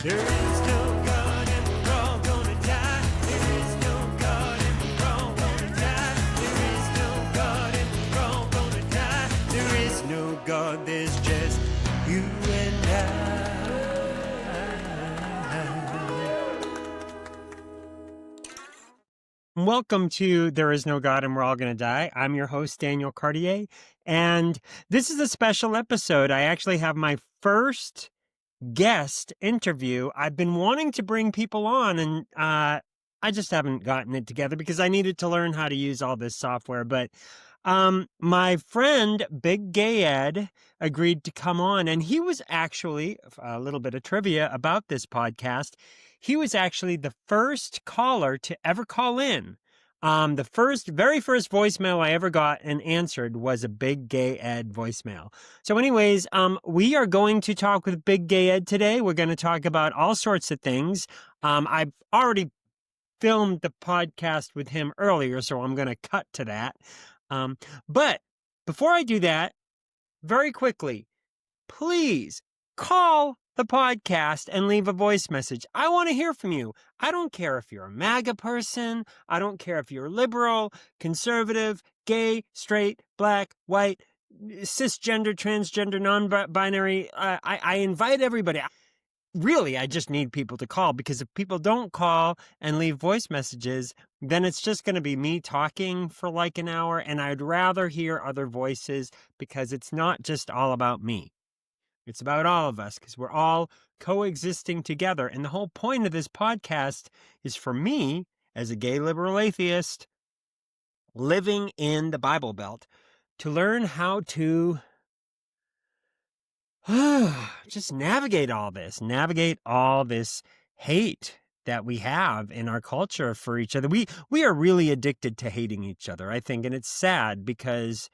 There is no God and we're all gonna die. There is no God and we're all gonna die. There is no God and we're all gonna die. There is no God, there's just you and I. Welcome to There Is No God and We're All Gonna Die. I'm your host, Daniel Cartier, and this is a special episode. I actually have my first guest interview. I've been wanting to bring people on, and I just haven't gotten it together because I needed to learn how to use all this software. But my friend, Big Gay Ed, agreed to come on, and he was actually, a little bit of trivia about this podcast, he was actually the first caller to ever call in. The very first voicemail I ever got and answered was a Big Gay Ed voicemail. So anyways, we are going to talk with Big Gay Ed today. We're going to talk about all sorts of things. I've already filmed the podcast with him earlier, so I'm going to cut to that. But before I do that, very quickly, please call the podcast and leave a voice message. I want to hear from you. I don't care if you're a MAGA person. I don't care if you're liberal, conservative, gay, straight, black, white, cisgender, transgender, non-binary. I invite everybody. Really, I just need people to call, because if people don't call and leave voice messages, then it's just going to be me talking for like an hour, and I'd rather hear other voices, because it's not just all about me. It's about all of us, because we're all coexisting together. And the whole point of this podcast is for me, as a gay liberal atheist living in the Bible Belt, to learn how to just navigate all this hate that we have in our culture for each other. We are really addicted to hating each other, I think. And it's sad, because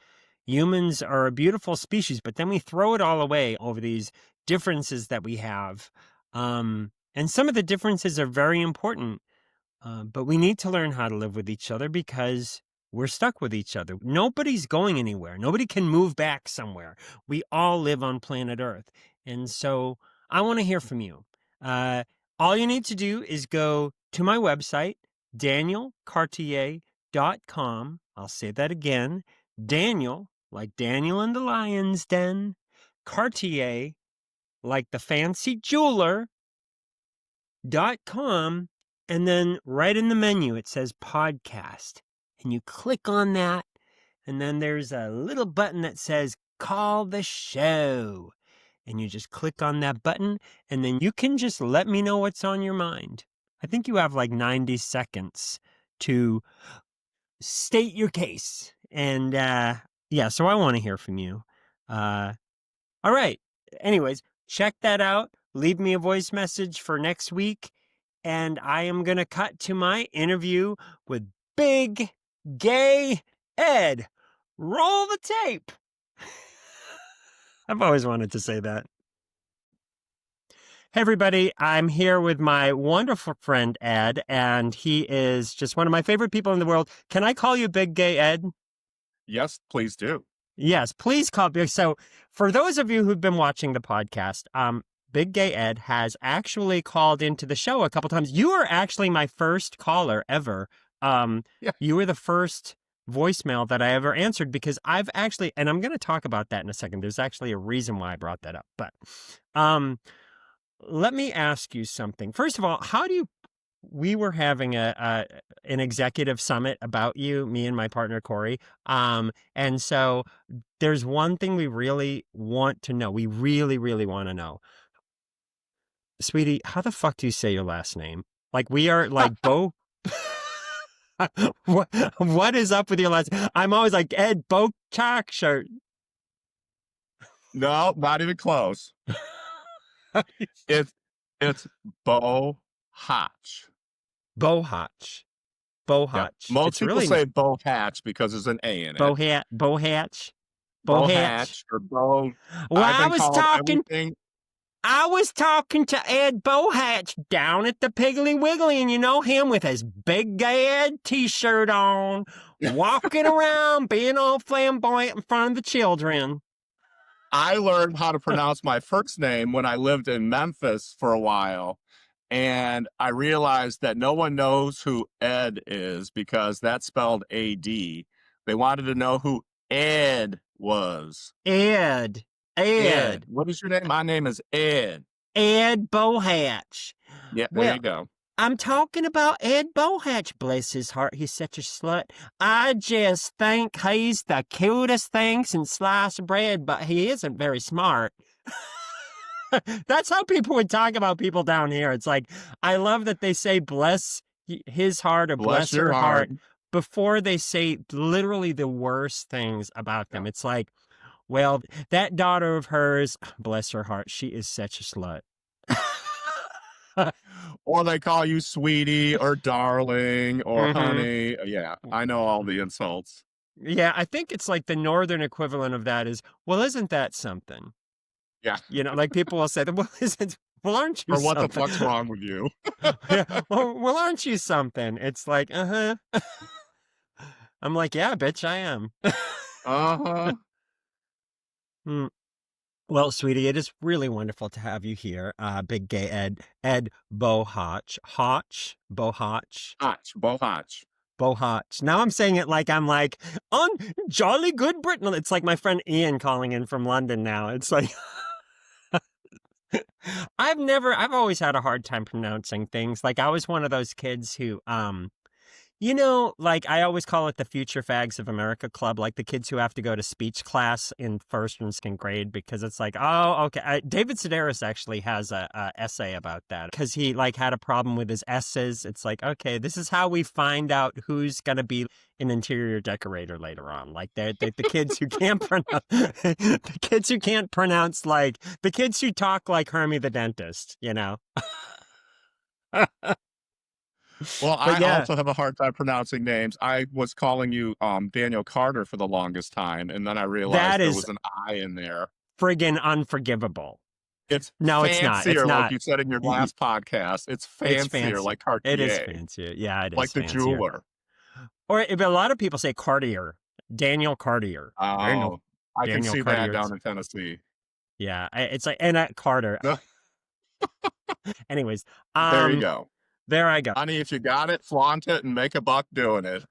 humans are a beautiful species, but then we throw it all away over these differences that we have. And some of the differences are very important, but we need to learn how to live with each other, because we're stuck with each other. Nobody's going anywhere. Nobody can move back somewhere. We all live on planet Earth. And so I want to hear from you. All you need to do is go to my website, danielcartier.com. I'll say that again. Daniel, like Daniel in the Lion's Den. Cartier, like the fancy jeweler. .com. And then right in the menu, it says podcast. And you click on that, and then there's a little button that says call the show. And you just click on that button, and then you can just let me know what's on your mind. I think you have like 90 seconds to state your case. And so I want to hear from you. All right. Anyways, check that out. Leave me a voice message for next week. And I am going to cut to my interview with Big Gay Ed. Roll the tape. I've always wanted to say that. Hey, everybody. I'm here with my wonderful friend, Ed, and he is just one of my favorite people in the world. Can I call you Big Gay Ed? Yes, please do. Yes, please call me. So for those of you who've been watching the podcast, Big Gay Ed has actually called into the show a couple times. You were actually my first caller ever. You were the first voicemail that I ever answered, because I've actually, and I'm going to talk about that in a second. There's actually a reason why I brought that up. But let me ask you something. First of all, we were having an executive summit about you, me and my partner, Corey. And so there's one thing we really want to know. We really, really want to know. Sweetie, how the fuck do you say your last name? Like, we are like both. What is up with your last name? I'm always like, Ed Bochak shirt. No, not even close. It's Bo Hotch. Bo Hotch. Bo Hotch. Yeah. Most people say Bo Hatch because there's an A in it. Bo Hatch. Bo Hatch or Bo. Well, I was talking to Ed Bohatch down at the Piggly Wiggly, and you know him with his Big Gay Ed t-shirt on, walking around, being all flamboyant in front of the children. I learned how to pronounce my first name when I lived in Memphis for a while. And I realized that no one knows who Ed is because that's spelled A-D. They wanted to know who Ed was. Ed. What is your name? My name is Ed. Ed Bohatch. Yeah, there you go. I'm talking about Ed Bohatch. Bless his heart, he's such a slut. I just think he's the cutest thing since sliced bread, but he isn't very smart. That's how people would talk about people down here. It's like, I love that they say bless his heart or bless her heart before they say literally the worst things about them. It's like, well, that daughter of hers, bless her heart, she is such a slut. Or they call you sweetie or darling or honey. Yeah, I know all the insults. Yeah, I think it's like the northern equivalent of that is, well, isn't that something? Yeah. You know, like people will say, well, aren't you or what something? the fuck's wrong with you? Yeah, well, aren't you something? It's like, I'm like, yeah, bitch, I am. Well, sweetie, it is really wonderful to have you here. Big gay Ed Bohatch. Bohatch. Now I'm saying it like I'm like, on Jolly Good Britain. It's like my friend Ian calling in from London now. It's like, I've always had a hard time pronouncing things. Like I was one of those kids who, you know, like I always call it the Future Fags of America Club, like the kids who have to go to speech class in first and second grade because it's like, oh, okay. David Sedaris actually has a essay about that because he like had a problem with his S's. It's like, okay, this is how we find out who's going to be an interior decorator later on. Like the kids who can't pronounce, the kids who can't pronounce, like the kids who talk like Hermie the dentist, you know? Well, I also have a hard time pronouncing names. I was calling you Daniel Carter for the longest time, and then I realized there was an I in there. Friggin' unforgivable. It's fancier, it's not. Like you said in your last podcast. It's fancier, like Cartier. It is fancier. Yeah, it is like fancier. The jeweler. Or a lot of people say Cartier. Daniel Cartier. Oh, I can see that down in Tennessee. Yeah, it's like, and Carter. Anyways. There you go. There I go. Honey, if you got it, flaunt it and make a buck doing it.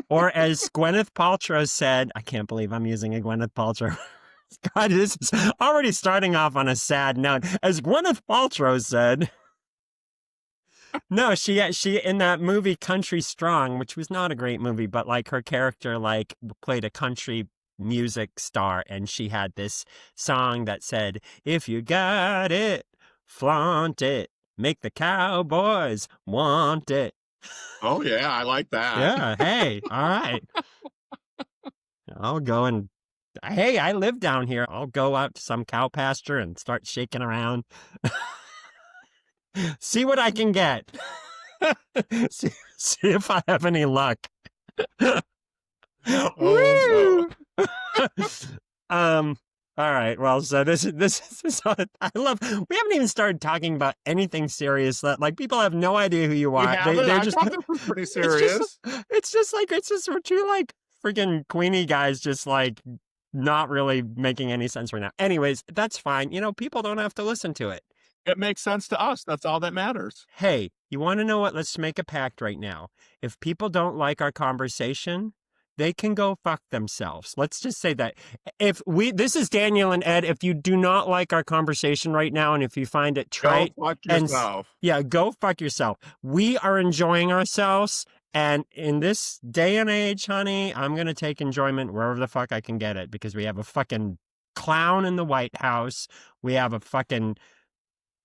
Or as Gwyneth Paltrow said, I can't believe I'm using a Gwyneth Paltrow. God, this is already starting off on a sad note. As Gwyneth Paltrow said, no, she in that movie Country Strong, which was not a great movie, but like her character like played a country music star, and she had this song that said, "If you got it, flaunt it. Make the Cowboys want it." Oh, yeah, I like that. Yeah, hey, all right. I'll go and, hey, I live down here. I'll go out to some cow pasture and start shaking around. See what I can get. see if I have any luck. Oh, no. All right. Well, so this is I love. We haven't even started talking about anything serious. That like people have no idea who you are. They're just pretty serious. It's just for two like freaking Queenie guys, just like not really making any sense right now. Anyways, that's fine. You know, people don't have to listen to it. It makes sense to us. That's all that matters. Hey, you want to know what? Let's make a pact right now. If people don't like our conversation, they can go fuck themselves. Let's just say that. This is Daniel and Ed. If you do not like our conversation right now, and if you find it trite, go fuck yourself. Go fuck yourself. We are enjoying ourselves, and in this day and age, honey, I'm gonna take enjoyment wherever the fuck I can get it because we have a fucking clown in the White House. We have a fucking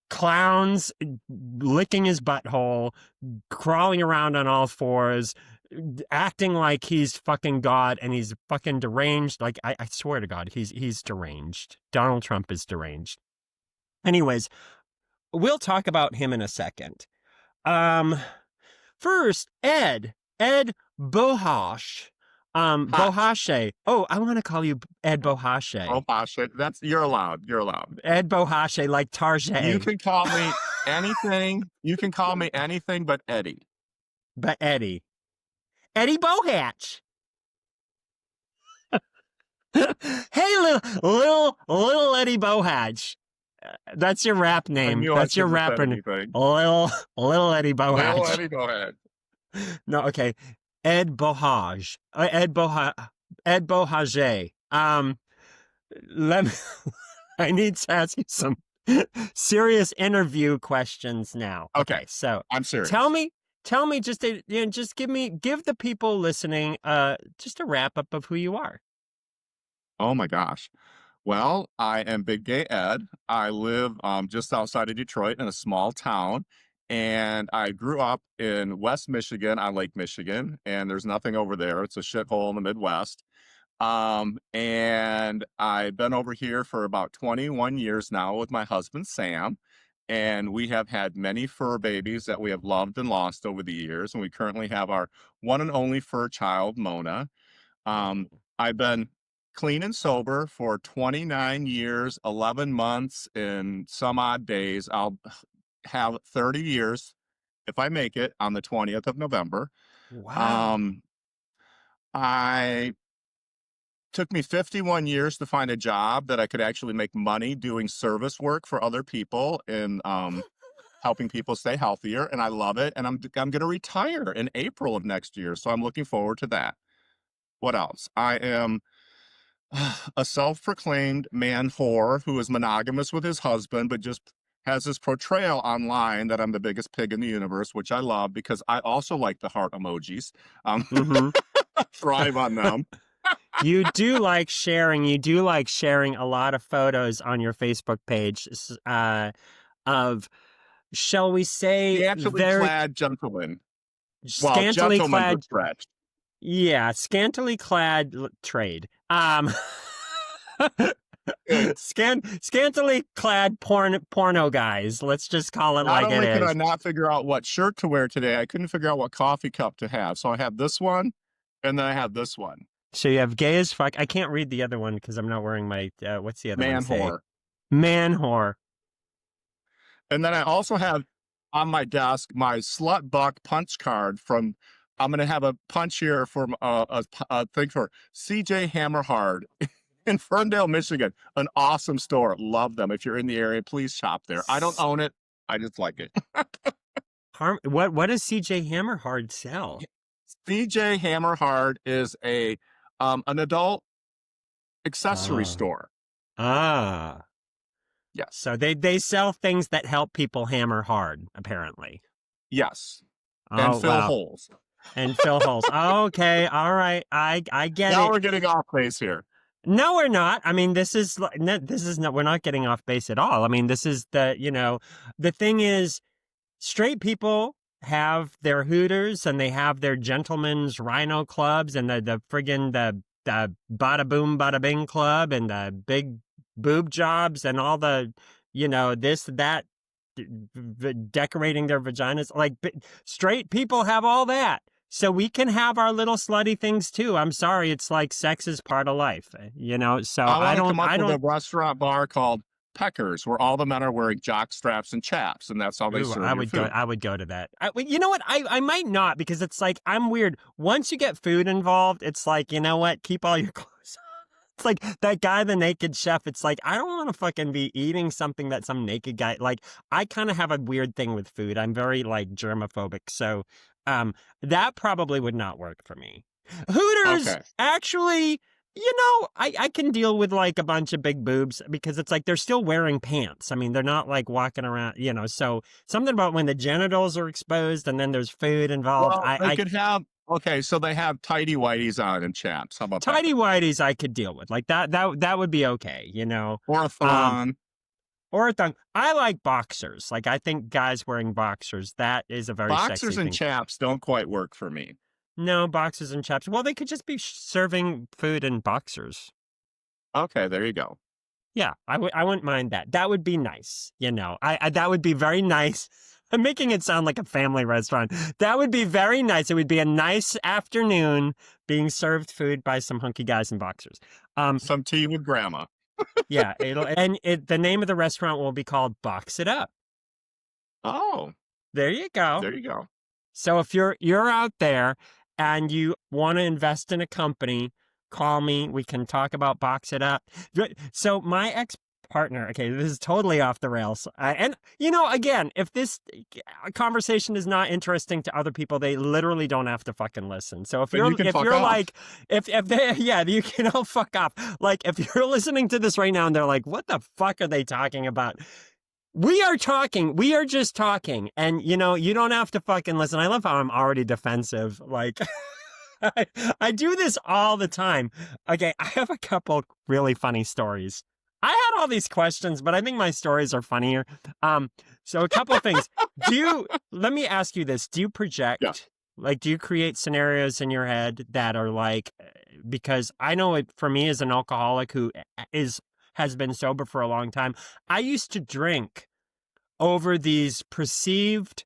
clowns licking his butthole, crawling around on all fours, acting like he's fucking God and he's fucking deranged. Like, I swear to God, he's deranged. Donald Trump is deranged. Anyways, we'll talk about him in a second. First, Ed Bohatch. Bohatch. Oh, I want to call you Ed Bohatch. Bohatch. You're allowed. Ed Bohatch, like Tarjay. You can call me anything. You can call me anything but Eddie. But Eddie Bohatch. Hey, little Eddie Bohatch. That's your rap I name. knew I That's your shouldn't have said rapper name. anything. Little Eddie Little Bohatch. Eddie, go ahead. No, okay. Ed Bohaj. Ed Bohage. Let me, I need to ask you some serious interview questions now. Okay, Okay, so I'm tell serious. me, just give the people listening, just a wrap up of who you are. Oh my gosh. Well, I am Big Gay Ed. I live just outside of Detroit in a small town. And I grew up in West Michigan on Lake Michigan, and there's nothing over there. It's a shithole in the Midwest. And I've been over here for about 21 years now with my husband, Sam. And we have had many fur babies that we have loved and lost over the years. And we currently have our one and only fur child, Mona. Um, I've been clean and sober for 29 years, 11 months, and some odd days. I'll have 30 years if I make it on the 20th of November. Wow. Um, I took me 51 years to find a job that I could actually make money doing service work for other people and helping people stay healthier. And I love it. And I'm going to retire in April of next year. So I'm looking forward to that. What else? I am a self-proclaimed man whore who is monogamous with his husband, but just has this portrayal online that I'm the biggest pig in the universe, which I love because I also like the heart emojis. Mm-hmm. Thrive on them. You do like sharing. You do like sharing a lot of photos on your Facebook page, of, shall we say, Scantily very clad gentlemen. Well, scantily gentlemen's a clad. stretch. Yeah, scantily clad trade. Good. Scantily clad porno guys. Let's just call it Not like it only could I is. not figure out what shirt to wear today, I couldn't figure out what coffee cup to have. So I had this one, and then I had this one. So you have gay as fuck. I can't read the other one because I'm not wearing my. What's the other one Man say? whore. Man whore. And then I also have on my desk my slut buck punch card from. I'm going to have a punch here from a thing for CJ Hammerhard in Ferndale, Michigan. An awesome store. Love them. If you're in the area, please shop there. I don't own it. I just like it. What does CJ Hammerhard sell? CJ Hammerhard is an adult accessory Oh. store. Ah. Yes. So they sell things that help people hammer hard, apparently. Yes. And Oh, fill wow. holes. And fill holes. Okay, all right. I get Now it. we're getting off base here. No, we're not. I mean, this is not, we're not getting off base at all. I mean, this is the thing is, straight people have their Hooters and they have their gentlemen's rhino clubs and the friggin' the bada boom bada bing club and the big boob jobs and all the, this, that, decorating their vaginas. Like, straight people have all that. So we can have our little slutty things too. I'm sorry. It's like sex is part of life, so I want to come up I with a don't, restaurant bar called Peckers, where all the men are wearing jock straps and chaps, and that's how they ooh, serve your food. I would go to that. You know what? I might not because it's like, I'm weird. Once you get food involved, it's like, you know what? Keep all your clothes on. It's like that guy, the naked chef. It's like, I don't want to fucking be eating something that some naked guy, like, I kind of have a weird thing with food. I'm very like germophobic. So, that probably would not work for me. Hooters, Okay. actually, I can deal with like a bunch of big boobs because it's like they're still wearing pants. I mean, they're not like walking around, so something about when the genitals are exposed and then there's food involved. Well, they could have, okay, so they have tidy whities on and chaps. How about that? Tidy whities I could deal with. Like that would be okay, Or a thong. Or a thong. I like boxers. Like, I think guys wearing boxers, that is a very Boxers sexy and thing. chaps don't quite work for me. No, boxers and chaps. Well, they could just be serving food in boxers. Okay, there you go. Yeah, I wouldn't mind that. That would be nice. I that would be very nice. I'm making it sound like a family restaurant. That would be very nice. It would be a nice afternoon being served food by some hunky guys in boxers. Some tea with grandma. Yeah, the name of the restaurant will be called Box It Up. Oh, There you go. there you go. So if you're out there and you want to invest in a company call me. We can talk about Box It Up. So my ex-partner, okay, this is totally off the rails. And, again, if this conversation is not interesting to other people, they literally don't have to fucking listen. So if Then you can fuck off. like, if they, yeah, you can all fuck off. Like, if you're listening to this right now and they're like, what the fuck are they talking about? We are just talking. And, you don't have to fucking listen. I love how I'm already defensive. Like, I do this all the time. Okay, I have a couple really funny stories. I had all these questions, but I think my stories are funnier. So a couple of things. Let me ask you this. Do you project? Yeah. Like, do you create scenarios in your head that are like, because I know it for me as an alcoholic who has been sober for a long time, I used to drink over these perceived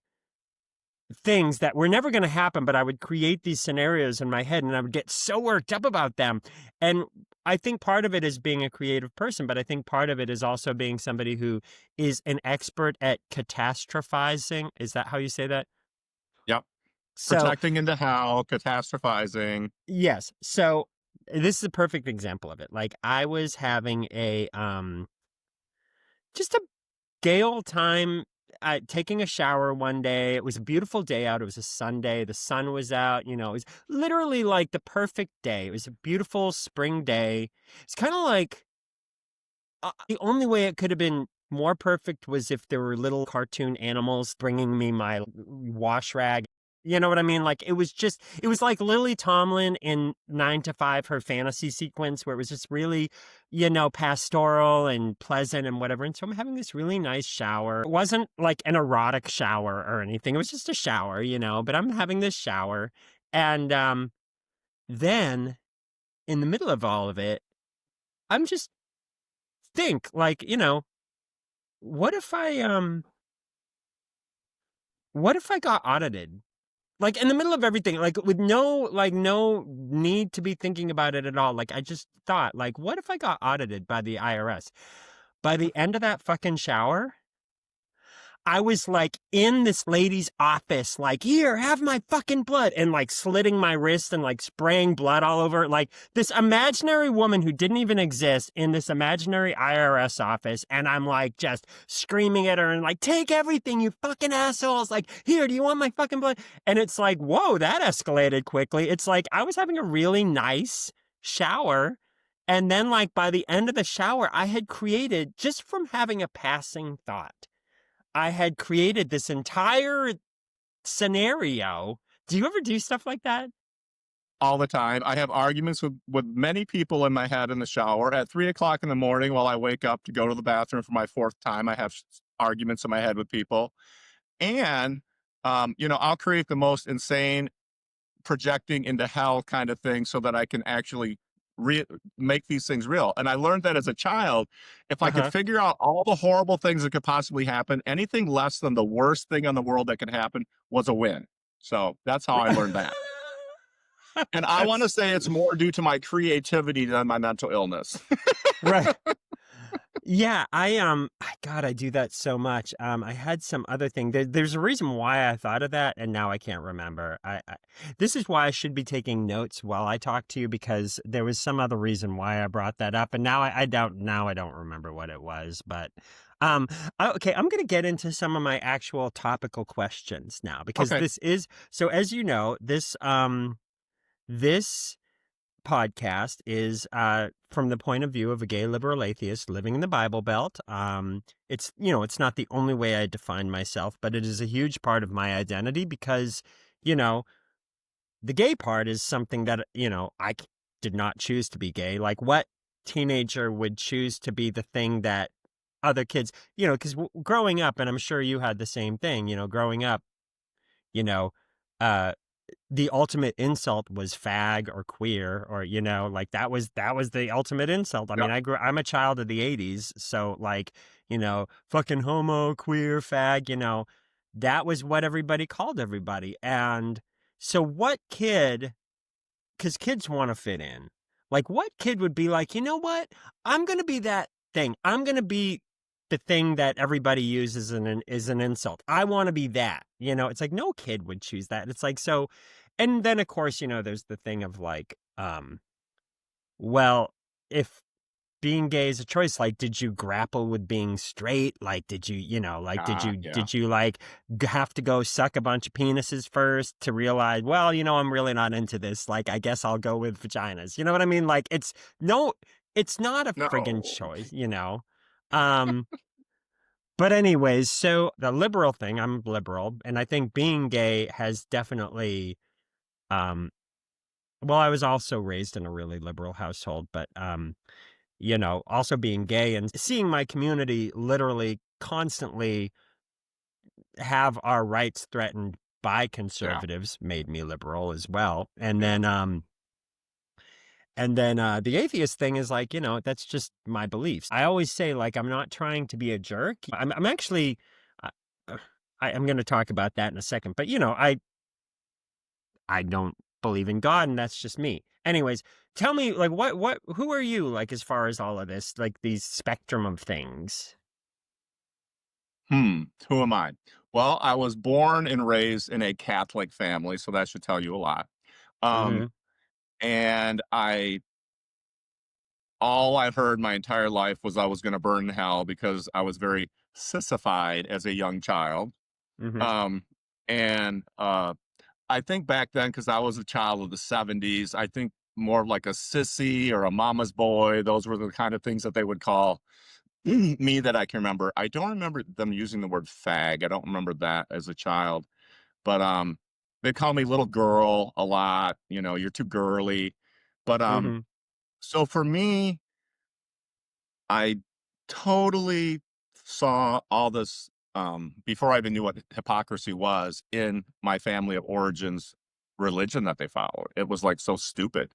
things that were never going to happen, but I would create these scenarios in my head and I would get so worked up about them. And I think part of it is being a creative person, but I think part of it is also being somebody who is an expert at catastrophizing. Is that how you say that? Yep. So, Projecting into hell, catastrophizing. yes. So this is a perfect example of it. Like, I was having just a gay old time taking a shower one day. It was a beautiful day out. It was a Sunday. The sun was out. It was literally like the perfect day. It was a beautiful spring day. It's kind of like the only way it could have been more perfect was if there were little cartoon animals bringing me my wash rag. You know what I mean? Like, it was like Lily Tomlin in 9 to 5, her fantasy sequence, where it was just really, pastoral and pleasant and whatever. And so I'm having this really nice shower. It wasn't like an erotic shower or anything. It was just a shower, but I'm having this shower. And then in the middle of all of it, I'm just like, what if I got audited? Like, in the middle of everything, like, with no need to be thinking about it at all. Like, I just thought, like, what if I got audited by the IRS? By the end of that fucking shower, I was like in this lady's office, like, here, have my fucking blood, and like slitting my wrist and like spraying blood all over. Like, this imaginary woman who didn't even exist in this imaginary IRS office. And I'm like just screaming at her and like, take everything, you fucking assholes. Like, here, do you want my fucking blood? And it's like, whoa, that escalated quickly. It's like I was having a really nice shower. And then, like, by the end of the shower, I had created, just from having a passing thought, I had created this entire scenario. Do you ever do stuff like that? All the time. I have arguments with many people in my head in the shower. At 3 o'clock in the morning, while I wake up to go to the bathroom for my 4th time, I have arguments in my head with people. And, I'll create the most insane projecting into hell kind of thing so that I can actually make these things real. And I learned that as a child, if I could figure out all the horrible things that could possibly happen, anything less than the worst thing in the world that could happen was a win. So that's how I learned that. And I want to say it's more due to my creativity than my mental illness. Right. Yeah, God, I do that so much. I had some other thing. There's a reason why I thought of that, and now I can't remember. This is why I should be taking notes while I talk to you, because there was some other reason why I brought that up, and now I don't remember what it was. But okay, I'm going to get into some of my actual topical questions now, because this is so. As you know, this podcast is from the point of view of a gay liberal atheist living in the Bible Belt. It's not the only way I define myself, but it is a huge part of my identity, because the gay part is something that I did not choose to be gay. Like, what teenager would choose to be the thing that other kids, because growing up, and I'm sure you had the same thing, growing up, uh the ultimate insult was fag or queer, or like that was the ultimate insult. I mean, I'm a child of the 80s, so like, fucking homo, queer, fag, that was what everybody called everybody. And so what kid, because kids want to fit in, like, what kid would be like, you know what, I'm going to be that thing. I'm going to be the thing that everybody uses is an insult. I want to be that. It's like no kid would choose that. It's like, so, and then of course, there's the thing of like, Well, if being gay is a choice, like, did you grapple with being straight? Like, did like, Yeah. did you like have to go suck a bunch of penises first to realize, well, I'm really not into this. Like, I guess I'll go with vaginas. You know what I mean? Like, no, it's not a friggin' No. choice. Um, but anyways, so the liberal thing, I'm liberal, and I think being gay has definitely, um, well, I was also raised in a really liberal household, but, also being gay and seeing my community literally constantly have our rights threatened by Yeah. conservatives made me liberal as well. Yeah. And then the atheist thing is like, that's just my beliefs. I always say, like, I'm not trying to be a jerk. I'm actually, uh, I'm going to talk about that in a second, but I don't believe in God, and that's just me. Anyways, tell me, like, who are you, like, as far as all of this, like, these spectrum of things? Who am I? Well, I was born and raised in a Catholic family, so that should tell you a lot. Um, Hmm. and all I've heard my entire life was I was going to burn in hell because I was very sissified as a young child. Hmm. Um, and I think back then, because I was a child of the 70s, I think more of like a sissy or a mama's boy. Those were the kind of things that they would call me that I can remember. I don't remember them using the word fag. I don't remember that as a child, but they call me little girl a lot. You're too girly. But Hmm. so for me, I totally saw all this before I even knew what hypocrisy was in my family of origins religion that they followed. It was like so stupid.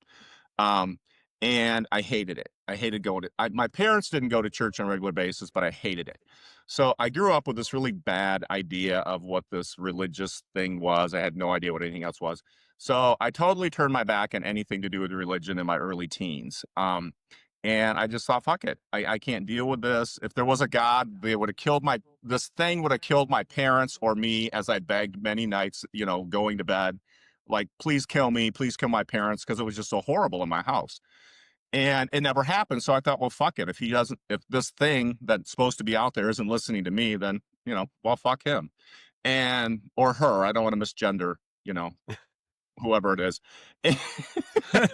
Um, and I hated it. I hated going to my parents didn't go to church on a regular basis, but I hated it. So I grew up with this really bad idea of what this religious thing was. I had no idea what anything else was. So I totally turned my back on anything to do with religion in my early teens. And I just thought, fuck it. I can't deal with this. If there was a God, they would have killed this thing would have killed my parents or me as I begged many nights, going to bed. Like, please kill me, please kill my parents, because it was just so horrible in my house. And it never happened. So I thought, well, fuck it. If this thing that's supposed to be out there isn't listening to me, then, well, fuck him. Or her. I don't want to misgender, whoever it is.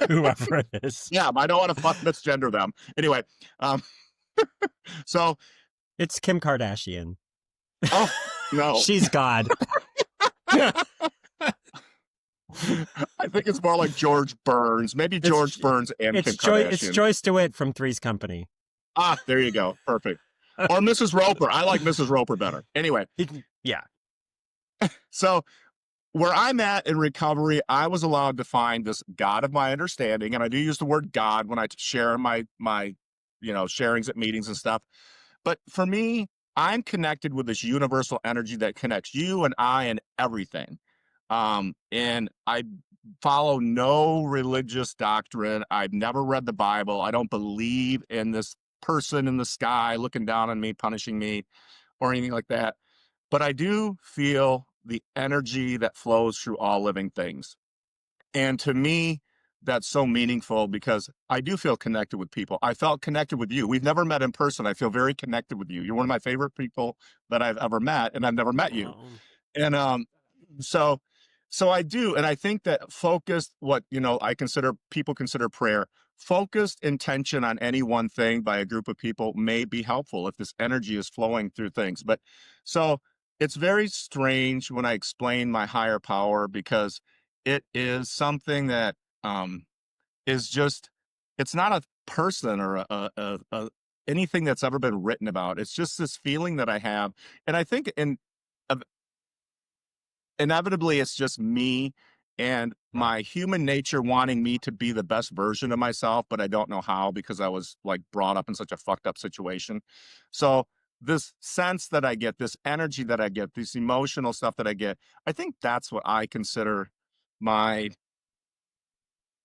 Whoever it is. Yeah, I don't want to fuck misgender them. Anyway, um, so It's Kim Kardashian. oh no, She's God. I think it's more like George Burns, maybe It's George Burns and Kim It's Kardashian. Joyce DeWitt from Three's Company. Ah, there you go, perfect. Or Mrs. Roper. I like Mrs. Roper better. Anyway, Yeah. so where I'm at in recovery, I was allowed to find this God of my understanding, and I do use the word God when I share my sharings at meetings and stuff. But for me, I'm connected with this universal energy that connects you and I and everything. And I follow no religious doctrine. I've never read the Bible. I don't believe in this person in the sky looking down on me, punishing me, or anything like that. But I do feel the energy that flows through all living things. And to me, that's so meaningful because I do feel connected with people. I felt connected with you. We've never met in person. I feel very connected with you. You're one of my favorite people that I've ever met, and I've never met you. Oh. And so I do, and I think that focused, what I consider people consider prayer, focused intention on any one thing by a group of people may be helpful if this energy is flowing through things. But so it's very strange when I explain my higher power because it is something that um is just it's not a person or anything that's ever been written about. It's just this feeling that I have, and I think inevitably it's just me and Yeah. my human nature wanting me to be the best version of myself, but I don't know how because I was like brought up in such a fucked up situation. So this sense that I get, this energy that I get, this emotional stuff that I get, I think that's what I consider my,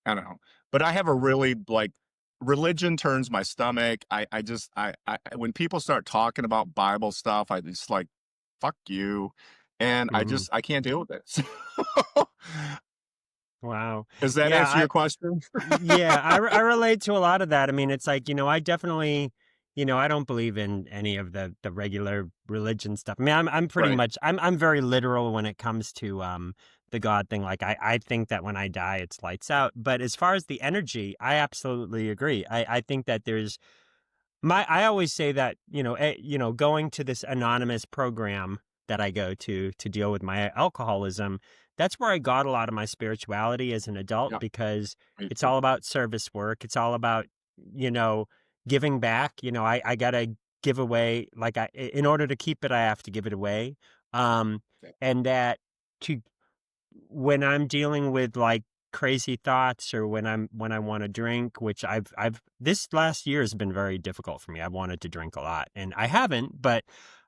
I don't know, but I have a really like religion turns my stomach. I just when people start talking about Bible stuff, I just like fuck you, and Mhm. I can't deal with it. Wow. Does that Yeah, answer your question? I relate to a lot of that. I mean, it's like, I definitely, I don't believe in any of the regular religion stuff. I mean, I'm pretty Right. much I'm very literal when it comes to the God thing. Like I think that when I die it's lights out. But as far as the energy, I absolutely agree. I think that there's I always say that, going to this anonymous program that I go to deal with my alcoholism, that's where I got a lot of my spirituality as an adult Yeah, because me it's too. all about service work. It's all about, you know, giving back. I gotta give away, like in order to keep it, I have to give it away. Um, Yeah. and that to when I'm dealing with like crazy thoughts or when I want to drink, which I've this last year has been very difficult for me. I wanted to drink a lot and I haven't, but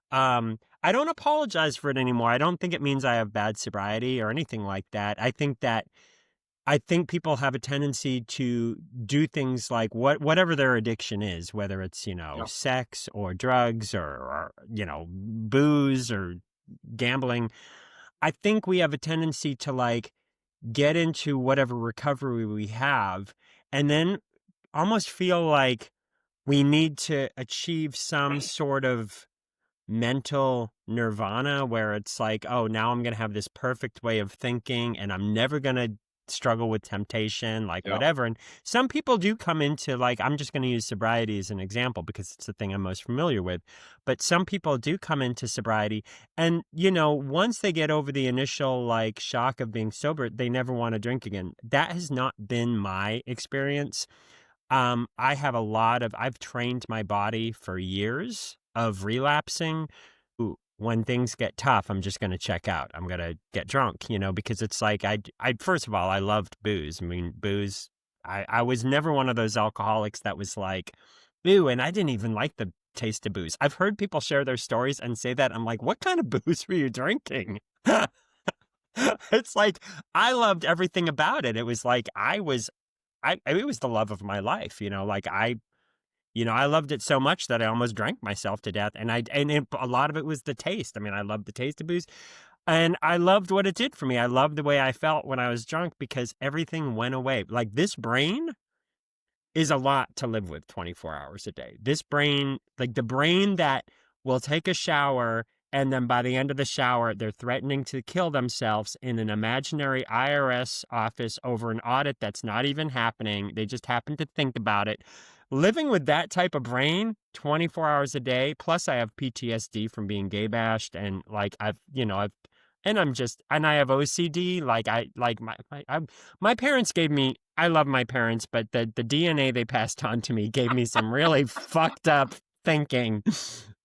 I don't apologize for it anymore. I don't think it means I have bad sobriety or anything like that. I think people have a tendency to do things like whatever their addiction is, whether it's, Yeah. sex or drugs or booze or gambling. I think we have a tendency to like get into whatever recovery we have and then almost feel like we need to achieve some sort of mental nirvana where it's like, oh, now I'm going to have this perfect way of thinking and I'm never going to struggle with temptation, like Yeah. whatever. And some people do come into like, I'm just going to use sobriety as an example because it's the thing I'm most familiar with. But some people do come into sobriety and, once they get over the initial like shock of being sober, they never want to drink again. That has not been my experience. I've trained my body for years of relapsing. When things get tough, I'm just going to check out. I'm going to get drunk, because it's like, first of all, I loved booze. I mean, booze, I was never one of those alcoholics that was like, ooh, and I didn't even like the taste of booze. I've heard people share their stories and say that. I'm like, what kind of booze were you drinking? It's like, I loved everything about it. It was like, it was the love of my life, like I loved it so much that I almost drank myself to death. A lot of it was the taste. I mean, I loved the taste of booze and I loved what it did for me. I loved the way I felt when I was drunk because everything went away. Like this brain is a lot to live with 24 hours a day. This brain, like the brain that will take a shower and then by the end of the shower, they're threatening to kill themselves in an imaginary IRS office over an audit that's not even happening. They just happen to think about it. Living with that type of brain 24 hours a day, plus I have PTSD from being gay bashed and like and I have OCD. Like my parents gave me, I love my parents, but the DNA they passed on to me gave me some really fucked up thinking.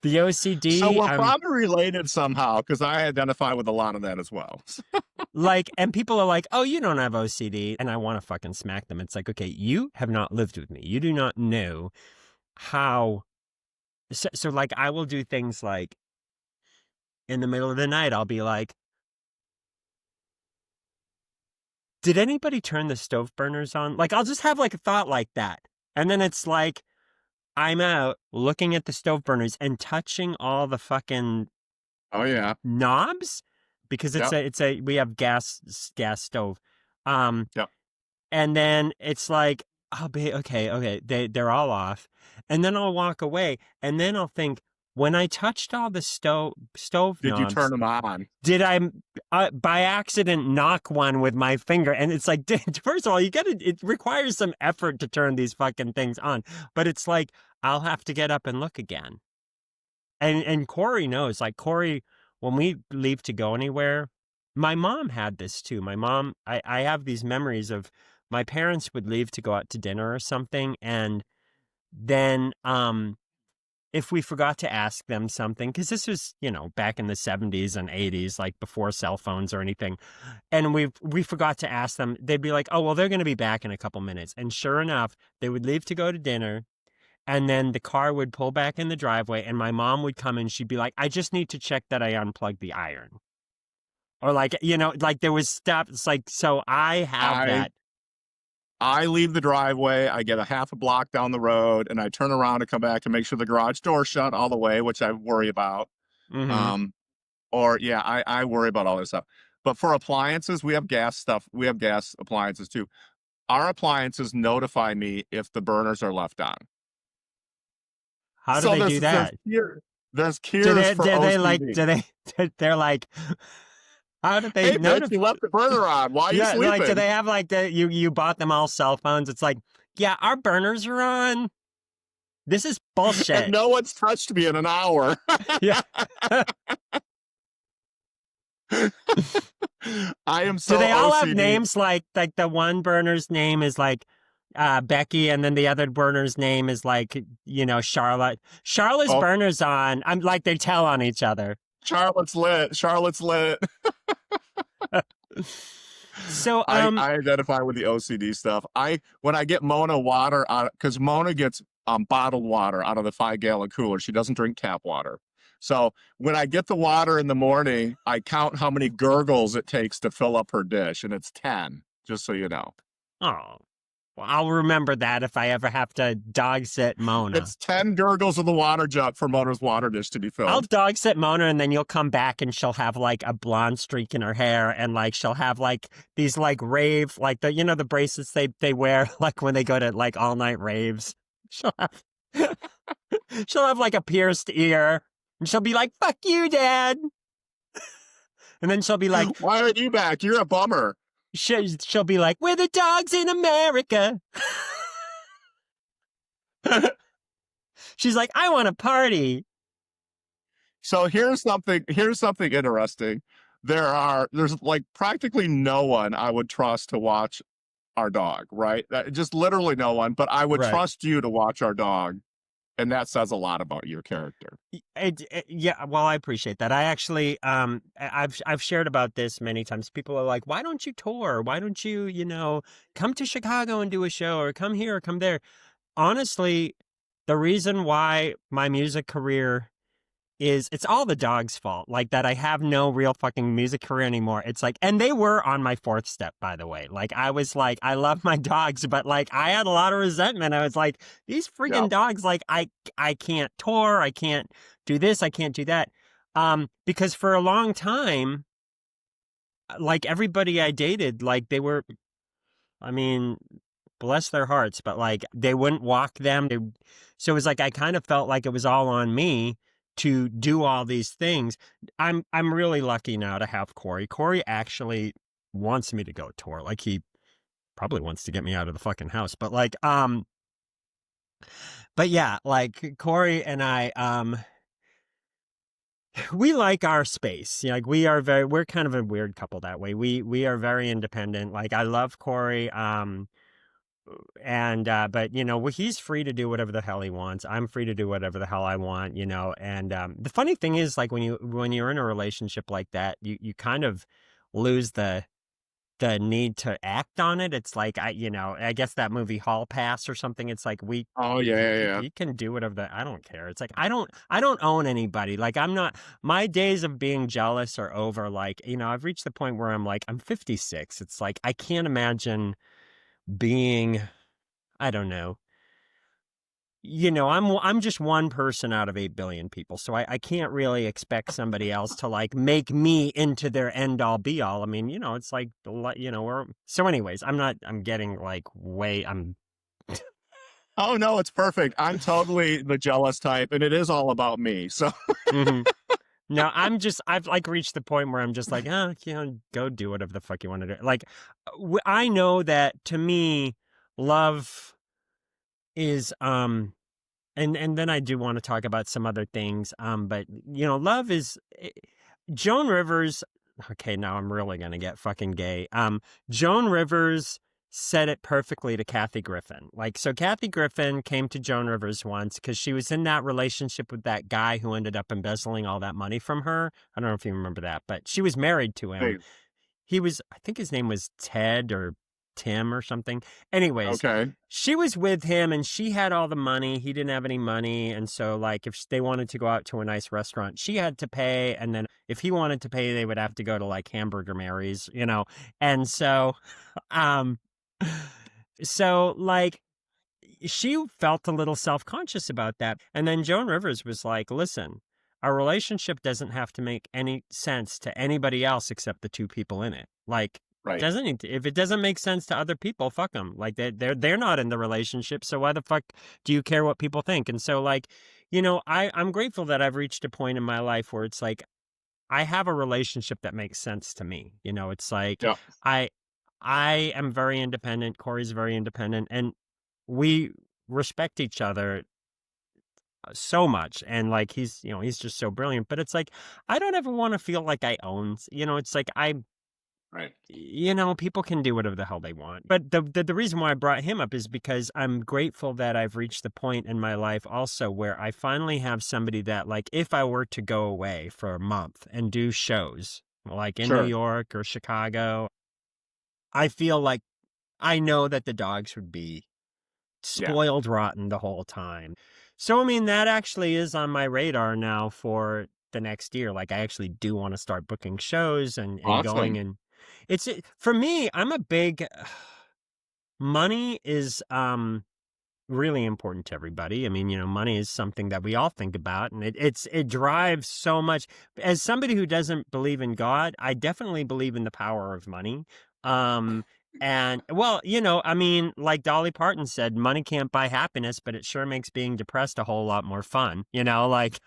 The So OCD, we're I'm probably related somehow because I identify with a lot of that as well. like, and people are like, oh, you don't have OCD. And I want to fucking smack them. It's like, okay, you have not lived with me. You do not know how. So like, I will do things like in the middle of the night, I'll be like, did anybody turn the stove burners on? Like, I'll just have like a thought like that. And then it's like, I'm out looking at the stove burners and touching all the fucking Oh yeah. knobs because Yep. we have gas stove. Um, Yep. and then it's like, I'll be okay. They're all off. And then I'll walk away. And then I'll think, when I touched all the stove Did you turn knobs, them on? did I by accident knock one with my finger? And it's like, first of all, it requires some effort to turn these fucking things on. But it's like, I'll have to get up and look again. And Corey knows, like Corey, when we leave to go anywhere, my mom had this too. My mom, I have these memories of my parents would leave to go out to dinner or something. And then, if we forgot to ask them something, because this was, back in the 70s and 80s, like before cell phones or anything, and we forgot to ask them, they'd be like, oh, well, they're going to be back in a couple minutes. And sure enough, they would leave to go to dinner. And then the car would pull back in the driveway, and my mom would come and she'd be like, I just need to check that I unplugged the iron. Or like, like there was stuff. It's like, so I have I that. I leave the driveway, I get a half a block down the road, and I turn around and come back and make sure the garage door's shut all the way, which I worry about. Mm-hmm. Um, or yeah, I worry about all this stuff. But for appliances, we have gas stuff. We have gas appliances too. Our appliances notify me if the burners are left on. How do So they do that? there's cures for OCD. They're like, how do they Hey, bitch, notify? you left the burner on. Why are you Yeah, like, do sleeping? they have like you bought them all cell phones? It's like, yeah, our burners are on. This is And bullshit. no one's touched me in an hour. Yeah. I am Do so they all have OCD. names like the one burner's name is like Becky, and then the other burner's name is like, Charlotte. Charlotte's Oh, burner's on. I'm like they tell on each other. Charlotte's lit. Charlotte's lit. So I identify with the OCD stuff. When I get Mona water out, because Mona gets bottled water out of the 5-gallon cooler. She doesn't drink tap water. So when I get the water in the morning, I count how many gurgles it takes to fill up her dish, and it's 10, just so you know. oh, well, I'll remember that if I ever have to dog sit Mona. It's 10 gurgles of the water jug for Mona's water dish to be I'll filled. dog sit Mona, and then you'll come back and she'll have like a blonde streak in her hair, and like she'll have like these like rave, like the bracelets they wear like when they go to like all night raves. She'll have she'll have like a pierced ear, and she'll be like, "Fuck you, Dad," and then she'll be like, Why aren't you back? You're a bummer. she'll be like, "We're the dogs in America." She's like, "I want to party." So here's something interesting. There's like practically no one I would trust to watch our dog, right? Just literally no one, but I would Right. trust you to watch our dog. And that says a lot about your character. Yeah, well, I appreciate that. I actually, I've shared about this many times. People are like, "Why don't you tour? Why don't you, come to Chicago and do a show, or come here or come there?" Honestly, the reason why my music career is it's all the dog's fault. Like that I have no real fucking music career anymore. It's like, and they were on my fourth step, by the way. Like I was like, I love my dogs, but like I had a lot of resentment. I was like, these freaking Yep. dogs, like I can't tour, I can't do this, I can't do that. Because for a long time, like everybody I dated, like they were, I mean, bless their hearts, but like they wouldn't walk them. So it was like I kind of felt like it was all on me to do all these things. I'm really lucky now to have Corey. Corey actually wants me to go tour. Like he probably wants to get me out of the fucking house. But like but yeah, like Corey and I we like our space. Like we're kind of a weird couple that way. We are very independent. Like I love Corey. And but he's free to do whatever the hell he wants. I'm free to do whatever the hell I want. And the funny thing is, like when you're in a relationship like that, you kind of lose the need to act on it. It's like I guess that movie Hall Pass or something. It's like Oh yeah. you can do whatever I don't care. It's like I don't own anybody. Like I'm not, my days of being jealous are over. Like I've reached the point where I'm like I'm 56. It's like I can't imagine being, I don't know. I'm just one person out of 8 billion people, so I can't really expect somebody else to like make me into their end all be all. I mean, it's like we're so. Anyways, I'm getting like way. I'm. Oh no, it's perfect. I'm totally the jealous type, and it is all about me. So Mhm. No, I've like reached the point where I'm just like, go do whatever the fuck you want to do. Like, I know that to me, love is and then I do want to talk about some other things. But love is Joan Rivers. Okay, now I'm really gonna get fucking gay. Joan Rivers said it perfectly to Kathy Griffin. Like, so Kathy Griffin came to Joan Rivers once because she was in that relationship with that guy who ended up embezzling all that money from her. I don't know if you remember that, but she was married to him. hey, He was, I think his name was Ted or Tim or something. Anyways, okay. she was with him and she had all the money. He didn't have any money. And so, like, if they wanted to go out to a nice restaurant, she had to pay. And then if he wanted to pay, they would have to go to like Hamburger Mary's, And so, um, like, she felt a little self conscious about that. And then Joan Rivers was like, listen, a relationship doesn't have to make any sense to anybody else except the two people in it. Like, Right. doesn't need to, if it doesn't make sense to other people, fuck them. Like they're not in the relationship, so why the fuck do you care what people think? And so, like, I'm grateful that I've reached a point in my life where it's like I have a relationship that makes sense to me. It's like Yeah. I I am very independent. Corey's very independent, and we respect each other so much. And like he's just so brilliant. But it's like I don't ever want to feel like I own. It's like Right. people can do whatever the hell they want. But the reason why I brought him up is because I'm grateful that I've reached the point in my life also where I finally have somebody that, like, if I were to go away for a month and do shows like in New Sure. York or Chicago, I feel like I know that the dogs would be Yeah. spoiled rotten the whole time. So, I mean, that actually is on my radar now for the next year. Like, I actually do want to start booking shows and going. Awesome. And for me, I'm a big, money is, really important to everybody. I mean, money is something that we all think about, and it drives so much. As somebody who doesn't believe in God, I definitely believe in the power of money. And well, I mean, like Dolly Parton said, money can't buy happiness, but it sure makes being depressed a whole lot more fun. Like,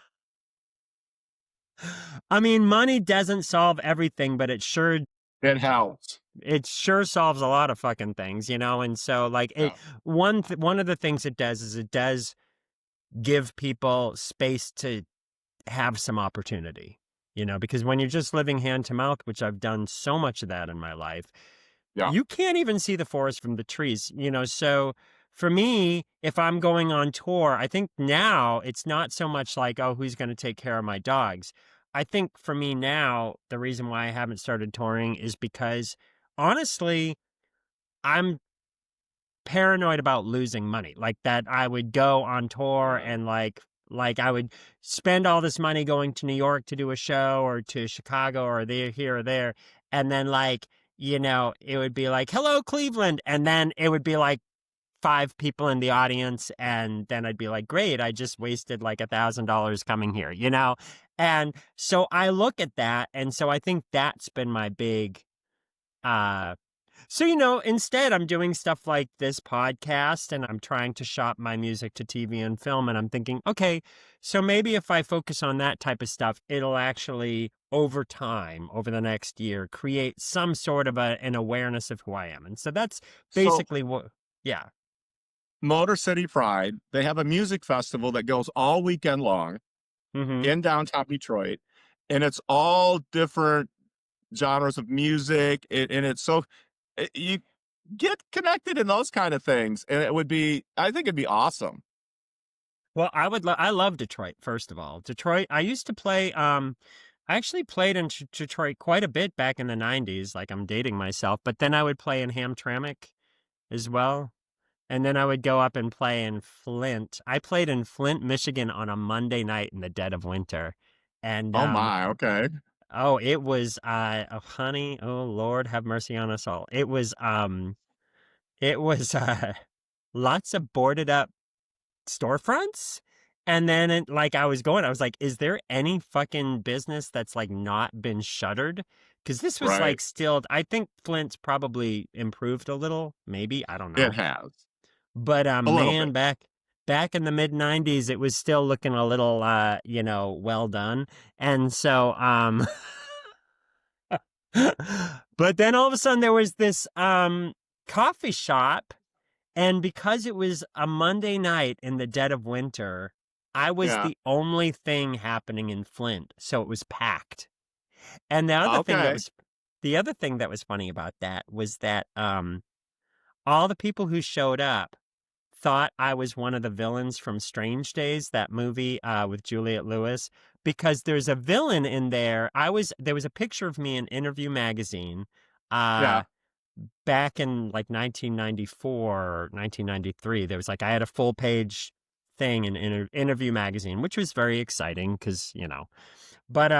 I mean, money doesn't solve everything, but It helps. it sure solves a lot of fucking things, and so, like, Yeah. one of the things it does is it does give people space to have some opportunity, because when you're just living hand to mouth, which I've done so much of that in my life, Yeah. you can't even see the forest from the trees, so for me, if I'm going on tour, I think now it's not so much like, oh, who's going to take care of my dogs? I think for me now, the reason why I haven't started touring is because honestly, I'm paranoid about losing money. Like, that I would go on tour Yeah. and like I would spend all this money going to New York to do a show or to Chicago or there, here or there. And then, like, it would be like, hello, Cleveland. And then it would be like 5 people in the audience. And then I'd be like, great, I just wasted like $1,000 coming here. And so I look at that. And so I think that's been my big, uh, so, instead I'm doing stuff like this podcast and I'm trying to shop my music to TV and film. And I'm thinking, okay, so maybe if I focus on that type of stuff, it'll actually, over time, over the next year, create some sort of an awareness of who I am. And so that's So basically yeah. Motor City Pride, they have a music festival that goes all weekend long Mm-hmm. in downtown Detroit, and it's all different genres of music, and it's so you get connected in those kind of things, and I think it'd be awesome. Well, I love Detroit, first of all. Detroit, I used to play, I actually played in Detroit quite a bit back in the 90s. Like, I'm dating myself, but then I would play in Hamtramck as well. And then I would go up and play in Flint. I played in Flint, Michigan on a Monday night in the dead of winter. And Oh my, okay. oh, it was oh honey, oh Lord, have mercy on us all. It was lots of boarded up storefronts. And then I was like, is there any fucking business that's like not been shuttered? Because this was Right. like still, I think Flint's probably improved a little, maybe, I don't It know. has. But A little bit. man, back in the mid 90s, it was still looking a little well done. And so but then all of a sudden there was this coffee shop, and because it was a Monday night in the dead of winter, I was Yeah. the only thing happening in Flint, so it was packed. And Okay. the other thing that was funny about that was that all the people who showed up thought I was one of the villains from Strange Days, that movie with Juliette Lewis, because there's a villain in there. There was a picture of me in Interview magazine Yeah. uh back in like 1994 or 1993. There was like I had a full page thing in Interview magazine, which was very exciting because, but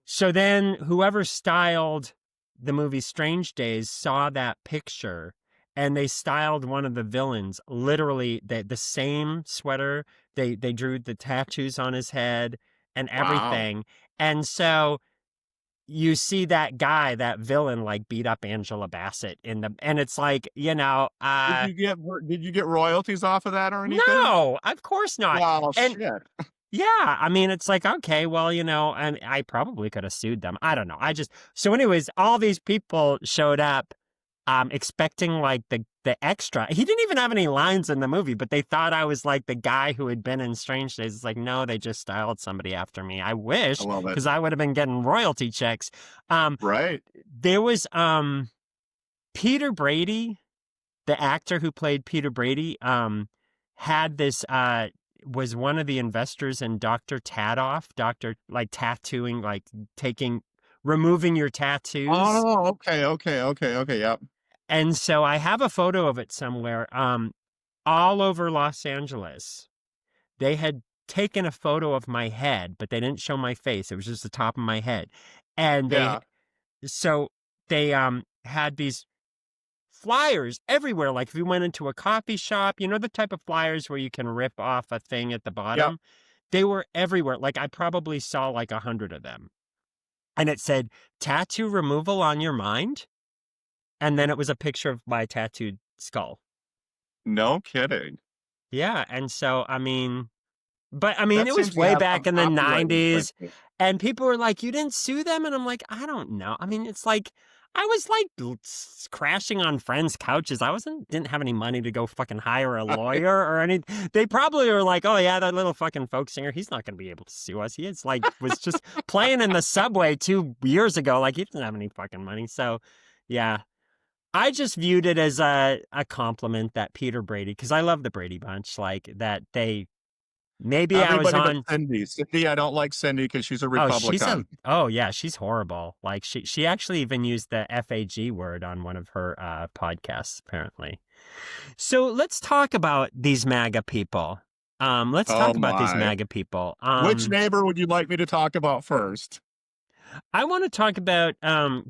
so then whoever styled the movie Strange Days saw that picture, and they styled one of the villains literally the same sweater. They drew the tattoos on his head. and Wow. everything. And so you see that guy, that villain, like beat up Angela Bassett and it's like, Did you get royalties off of that or anything? no, of course not. Well, And shit. yeah, I mean, it's like, okay, well, and I probably could have sued them. I don't know. So anyways, all these people showed up, expecting like the extra. He didn't even have any lines in the movie, but they thought I was like the guy who had been in Strange Days. It's like, no, they just styled somebody after me. I I wish, love it. because I would have been getting royalty checks. Right. There was Peter Brady, the actor who played Peter Brady, had this was one of the investors in Dr. Tadoff, Dr. like tattooing, like removing your tattoos. Oh, okay, okay, okay, okay. Yep. And so I have a photo of it somewhere. All over Los Angeles, they had taken a photo of my head, but they didn't show my face. It was just the top of my head. And Yeah. so they had these flyers everywhere. Like if you went into a coffee shop, the type of flyers where you can rip off a thing at the Yep. bottom. They were everywhere. Like I probably saw like 100 of them. And it said tattoo removal on your mind. And then it was a picture of my tattooed skull. No kidding. Yeah. And so, That it was seems to way have back some in the copyright 90s. infringement. And people were like, you didn't sue them? And I'm like, I don't know. I mean, it's like, I was like crashing on friends' couches. Didn't have any money to go fucking hire a lawyer or anything. They probably were like, oh yeah, that little fucking folk singer, he's not going to be able to sue us. Was just playing in the subway 2 years ago. Like he doesn't have any fucking money. So yeah, I just viewed it as a compliment that Peter Brady, because I love the Brady Bunch, like that maybe I was Everybody but on. Cindy. Cindy, I don't like Cindy because she's a Republican. Oh yeah, she's horrible. Like she actually even used the FAG word on one of her podcasts, apparently. So let's talk about these MAGA people. Let's Oh talk about these my. MAGA people. Which neighbor would you like me to talk about first? I want to talk about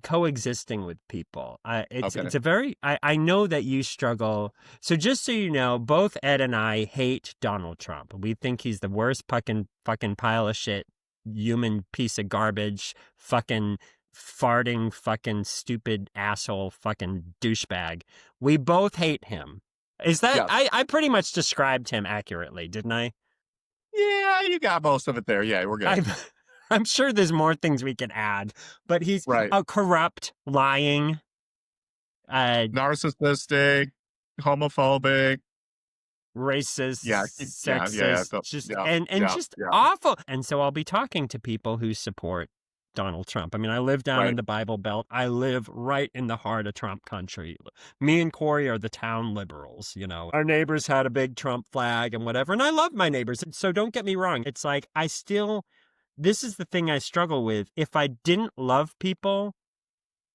coexisting with people. Okay. It's a very I know that you struggle. So just so you know, both Ed and I hate Donald Trump. We think he's the worst fucking pile of shit, human piece of garbage, fucking farting, fucking stupid asshole, fucking douchebag. We both hate him. Is that Yes. I pretty much described him accurately, didn't I? Yeah, you got most of it there. Yeah, we're good. I'm sure there's more things we can add, but he's Right. a corrupt, lying, Narcissistic, homophobic. racist, Yeah, yeah. sexist, just Yeah, and yeah, just yeah. awful. And so I'll be talking to people who support Donald Trump. I mean, I live down in Right. the Bible Belt. I live right in the heart of Trump country. Me and Corey are the town liberals, Our neighbors had a big Trump flag and whatever, and I love my neighbors. So don't get me wrong. It's like this is the thing I struggle with. If I didn't love people,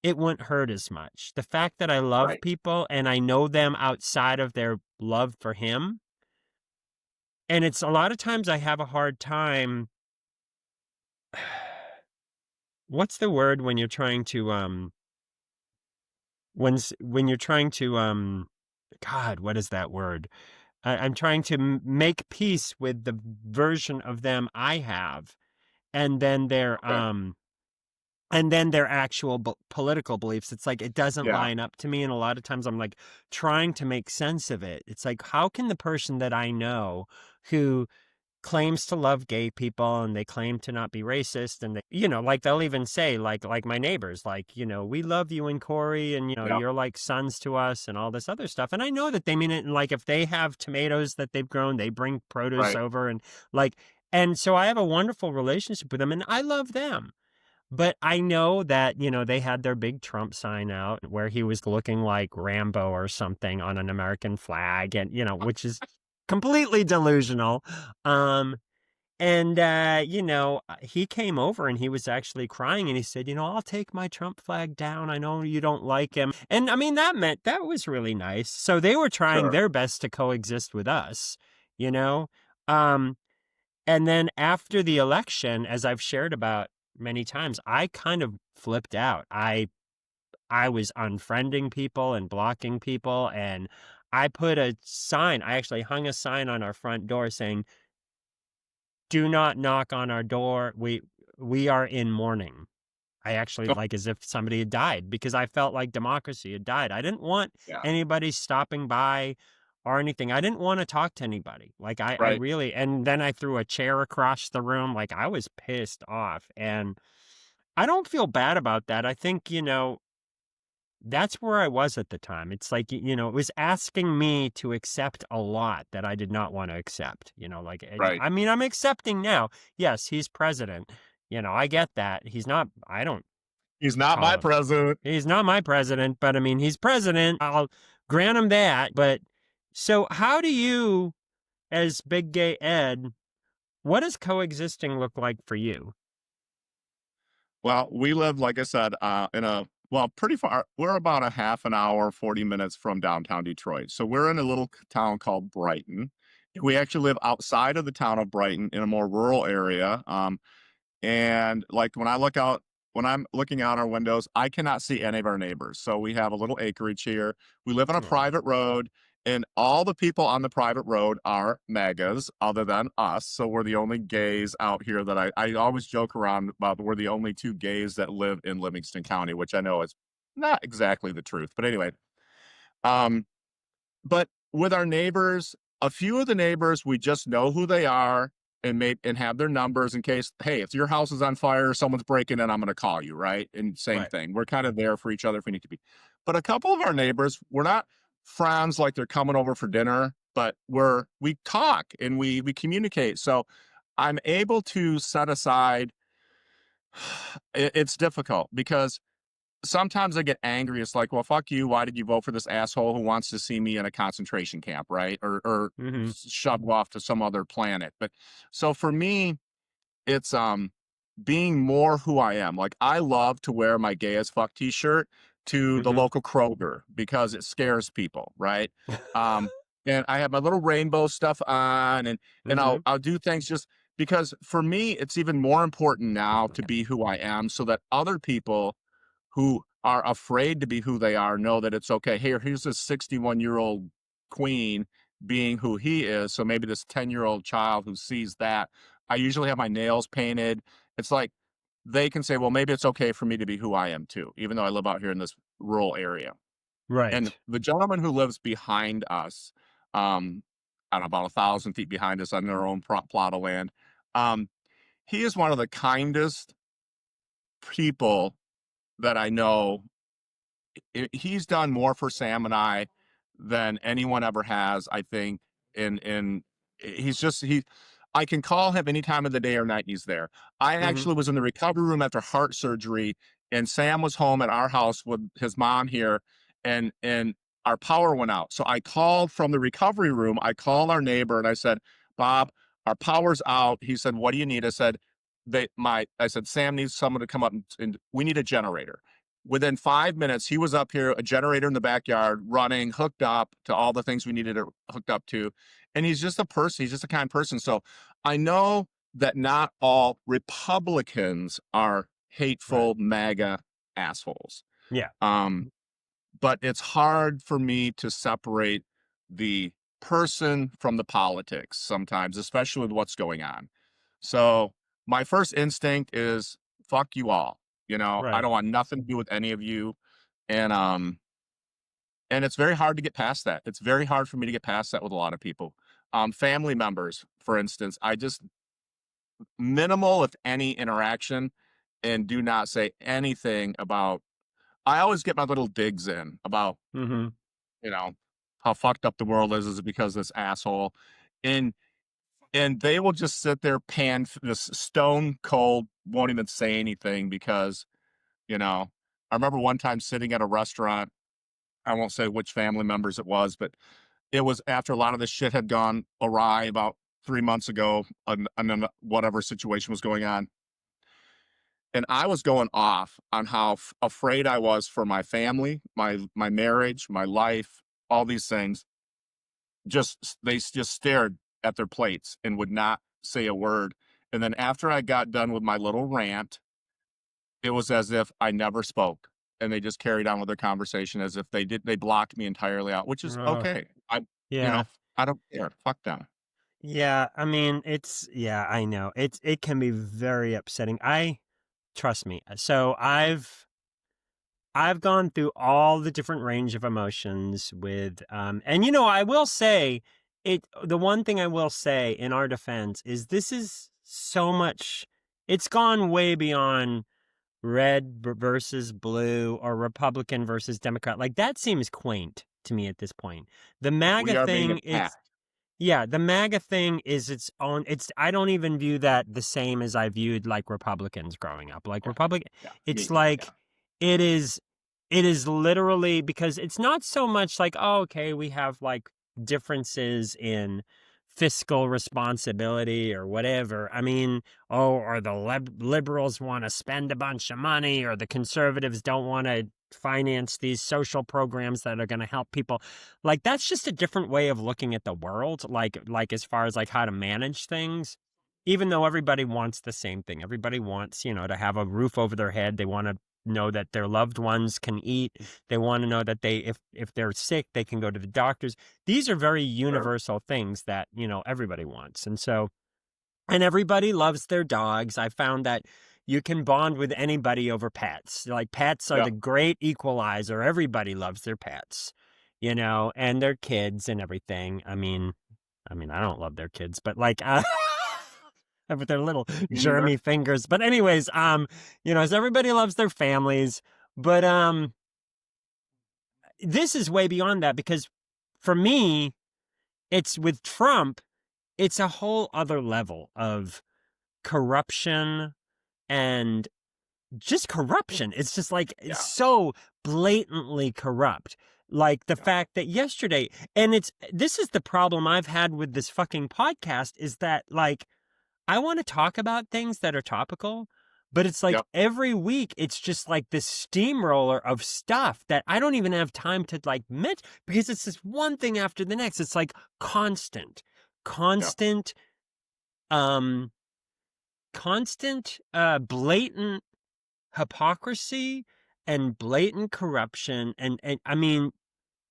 it wouldn't hurt as much. The fact that I love Right. people and I know them outside of their love for him, and it's a lot of times I have a hard time. What's the word when you're trying to when you're trying to God, what is that word? I'm trying to make peace with the version of them I have, and then Okay. their actual political beliefs. It's like it doesn't Yeah. line up to me, and a lot of times I'm like trying to make sense of it. It's like, how can the person that I know who claims to love gay people and they claim to not be racist, and like they'll even say like my neighbors, like, we love you and Corey, and Yeah. you're like sons to us and all this other stuff, and I know that they mean it. And like if they have tomatoes that they've grown, they bring produce Right. over, and so I have a wonderful relationship with them, and I love them. But I know that, they had their big Trump sign out where he was looking like Rambo or something on an American flag, and, which is completely delusional. He came over and he was actually crying, and he said, I'll take my Trump flag down. I know you don't like him. And I mean, that was really nice. So they were trying Sure. their best to coexist with us, you know? Um, and then after the election, as I've shared about many times, I kind of flipped out. I was unfriending people and blocking people, and I put a sign. I actually hung a sign on our front door saying, do not knock on our door. We are in mourning. I actually Oh, like as if somebody had died because I felt like democracy had died. I didn't want yeah, anybody stopping by or anything. I didn't want to talk to anybody. Like I right. really, and then I threw a chair across the room. Like I was pissed off. And I don't feel bad about that. I think, that's where I was at the time. It's like, it was asking me to accept a lot that I did not want to accept, like, Right. I mean, I'm accepting now. Yes, he's president. I get that. I don't He's not call my him. president. He's not my president, but I mean, he's president. I'll grant him that. But so how do you, as Big Gay Ed, what does coexisting look like for you? Well, we live, like I said, pretty far. We're about a half an hour, 40 minutes from downtown Detroit. So we're in a little town called Brighton. We actually live outside of the town of Brighton in a more rural area. And like when I'm looking out our windows, I cannot see any of our neighbors. So we have a little acreage here. We live on a Oh, private road, and all the people on the private road are MAGAs other than us. So we're the only gays out here that I always joke around about we're the only two gays that live in Livingston County, which I know is not exactly the truth. But anyway, um, but with our neighbors, a few of the neighbors, we just know who they are and have their numbers in case, hey, if your house is on fire or someone's breaking in, I'm going to call you, right? And same right. thing. We're kind of there for each other if we need to be. But a couple of our neighbors, we're not friends like they're coming over for dinner, but we talk and we communicate. So I'm able to set aside it's difficult because sometimes I get angry. It's like, well, fuck you. Why did you vote for this asshole who wants to see me in a concentration camp, right? Or Mm-hmm. shoved off to some other planet. But so for me, it's being more who I am. Like I love to wear my gay as fuck t-shirt to the Mm-hmm. local Kroger because it scares people, right? Um, and I have my little rainbow stuff on and Mm-hmm. I'll do things just because for me it's even more important now to be who I am so that other people who are afraid to be who they are know that it's okay. Here's this 61-year-old queen being who he is. So maybe this 10-year-old child who sees that. I usually have my nails painted. It's like they can say, well, maybe it's okay for me to be who I am too, even though I live out here in this rural area. And Right. the gentleman who lives behind us, I don't know, about 1,000 feet behind us on their own plot of land, um, he is one of the kindest people that I know. He's done more for Sam and I than anyone ever has, I think. And he's just I can call him any time of the day or night and he's there. I Mm-hmm. actually was in the recovery room after heart surgery, and Sam was home at our house with his mom here, and our power went out. So I called from the recovery room. I called our neighbor and I said, Bob, our power's out. He said, what do you need? I said, I said, Sam needs someone to come up and we need a generator. Within 5 minutes, he was up here, a generator in the backyard, running, hooked up to all the things we needed it hooked up to. And he's just a person. He's just a kind person. So I know that not all Republicans are Right. hateful MAGA assholes. Yeah. Um, but it's hard for me to separate the person from the politics sometimes, especially with what's going on. So my first instinct is fuck you all. I Right. don't want nothing to do with any of you. And and it's very hard to get past that. It's very hard for me to get past that with a lot of people. Family members, for instance, I just minimal, if any, interaction and do not say anything about I always get my little digs in about, Mm-hmm. you know, how fucked up the world is because of this asshole. And and they will just sit there this stone cold, won't even say anything because, I remember one time sitting at a restaurant. I won't say which family members it was, but it was after a lot of this shit had gone awry about 3 months ago, and then whatever situation was going on. And I was going off on how afraid I was for my family, my marriage, my life, all these things. They just stared at their plates and would not say a word. And then after I got done with my little rant, it was as if I never spoke. And they just carried on with their conversation as if they blocked me entirely out, which is Oh, okay. I, you yeah. know, I don't care. Fuck them. Yeah, I mean, yeah, I know. It can be very upsetting. Trust me. So I've gone through all the different range of emotions with and I will say the one thing I will say in our defense is this is so much it's gone way beyond red versus blue or Republican versus Democrat. Like that seems quaint to me at this point. The MAGA We are being thing, attacked. the MAGA thing is its own. I don't even view that the same as I viewed like Republicans growing up. Like Yeah, Republican, yeah, me it's too. Yeah, like it is. It is literally because it's not so much like, oh, okay, we have like differences in fiscal responsibility or whatever. I mean, oh, or the liberals want to spend a bunch of money, or the conservatives don't want to finance these social programs that are going to help people. Like that's just a different way of looking at the world, like as far as like how to manage things. Even though everybody wants the same thing. Everybody wants, to have a roof over their head. They want to know that their loved ones can eat. They want to know that if they're sick, they can go to the doctors. These are very sure. universal things that, everybody wants. And everybody loves their dogs. I found that you can bond with anybody over pets. Like pets are Yeah, the great equalizer. Everybody loves their pets, and their kids and everything. I mean, I don't love their kids, but like, with their little me neither. germy fingers. But anyways, as everybody loves their families, but this is way beyond that because for me, it's with Trump, it's a whole other level of corruption and just corruption. It's just like it's Yeah, so blatantly corrupt. Like the yeah, fact that yesterday, and this is the problem I've had with this fucking podcast is that like I want to talk about things that are topical, but it's like yeah, every week it's just like this steamroller of stuff that I don't even have time to like because it's this one thing after the next. It's like constant, yeah, constant, um, blatant hypocrisy and blatant corruption. And I mean,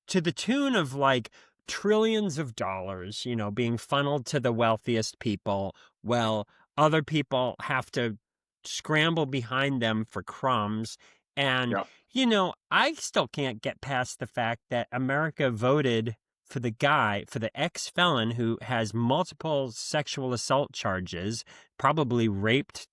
to the tune of like trillions of dollars, being funneled to the wealthiest people. Well, other people have to scramble behind them for crumbs. And, yeah, I still can't get past the fact that America voted for for the ex felon who has multiple sexual assault charges, probably raped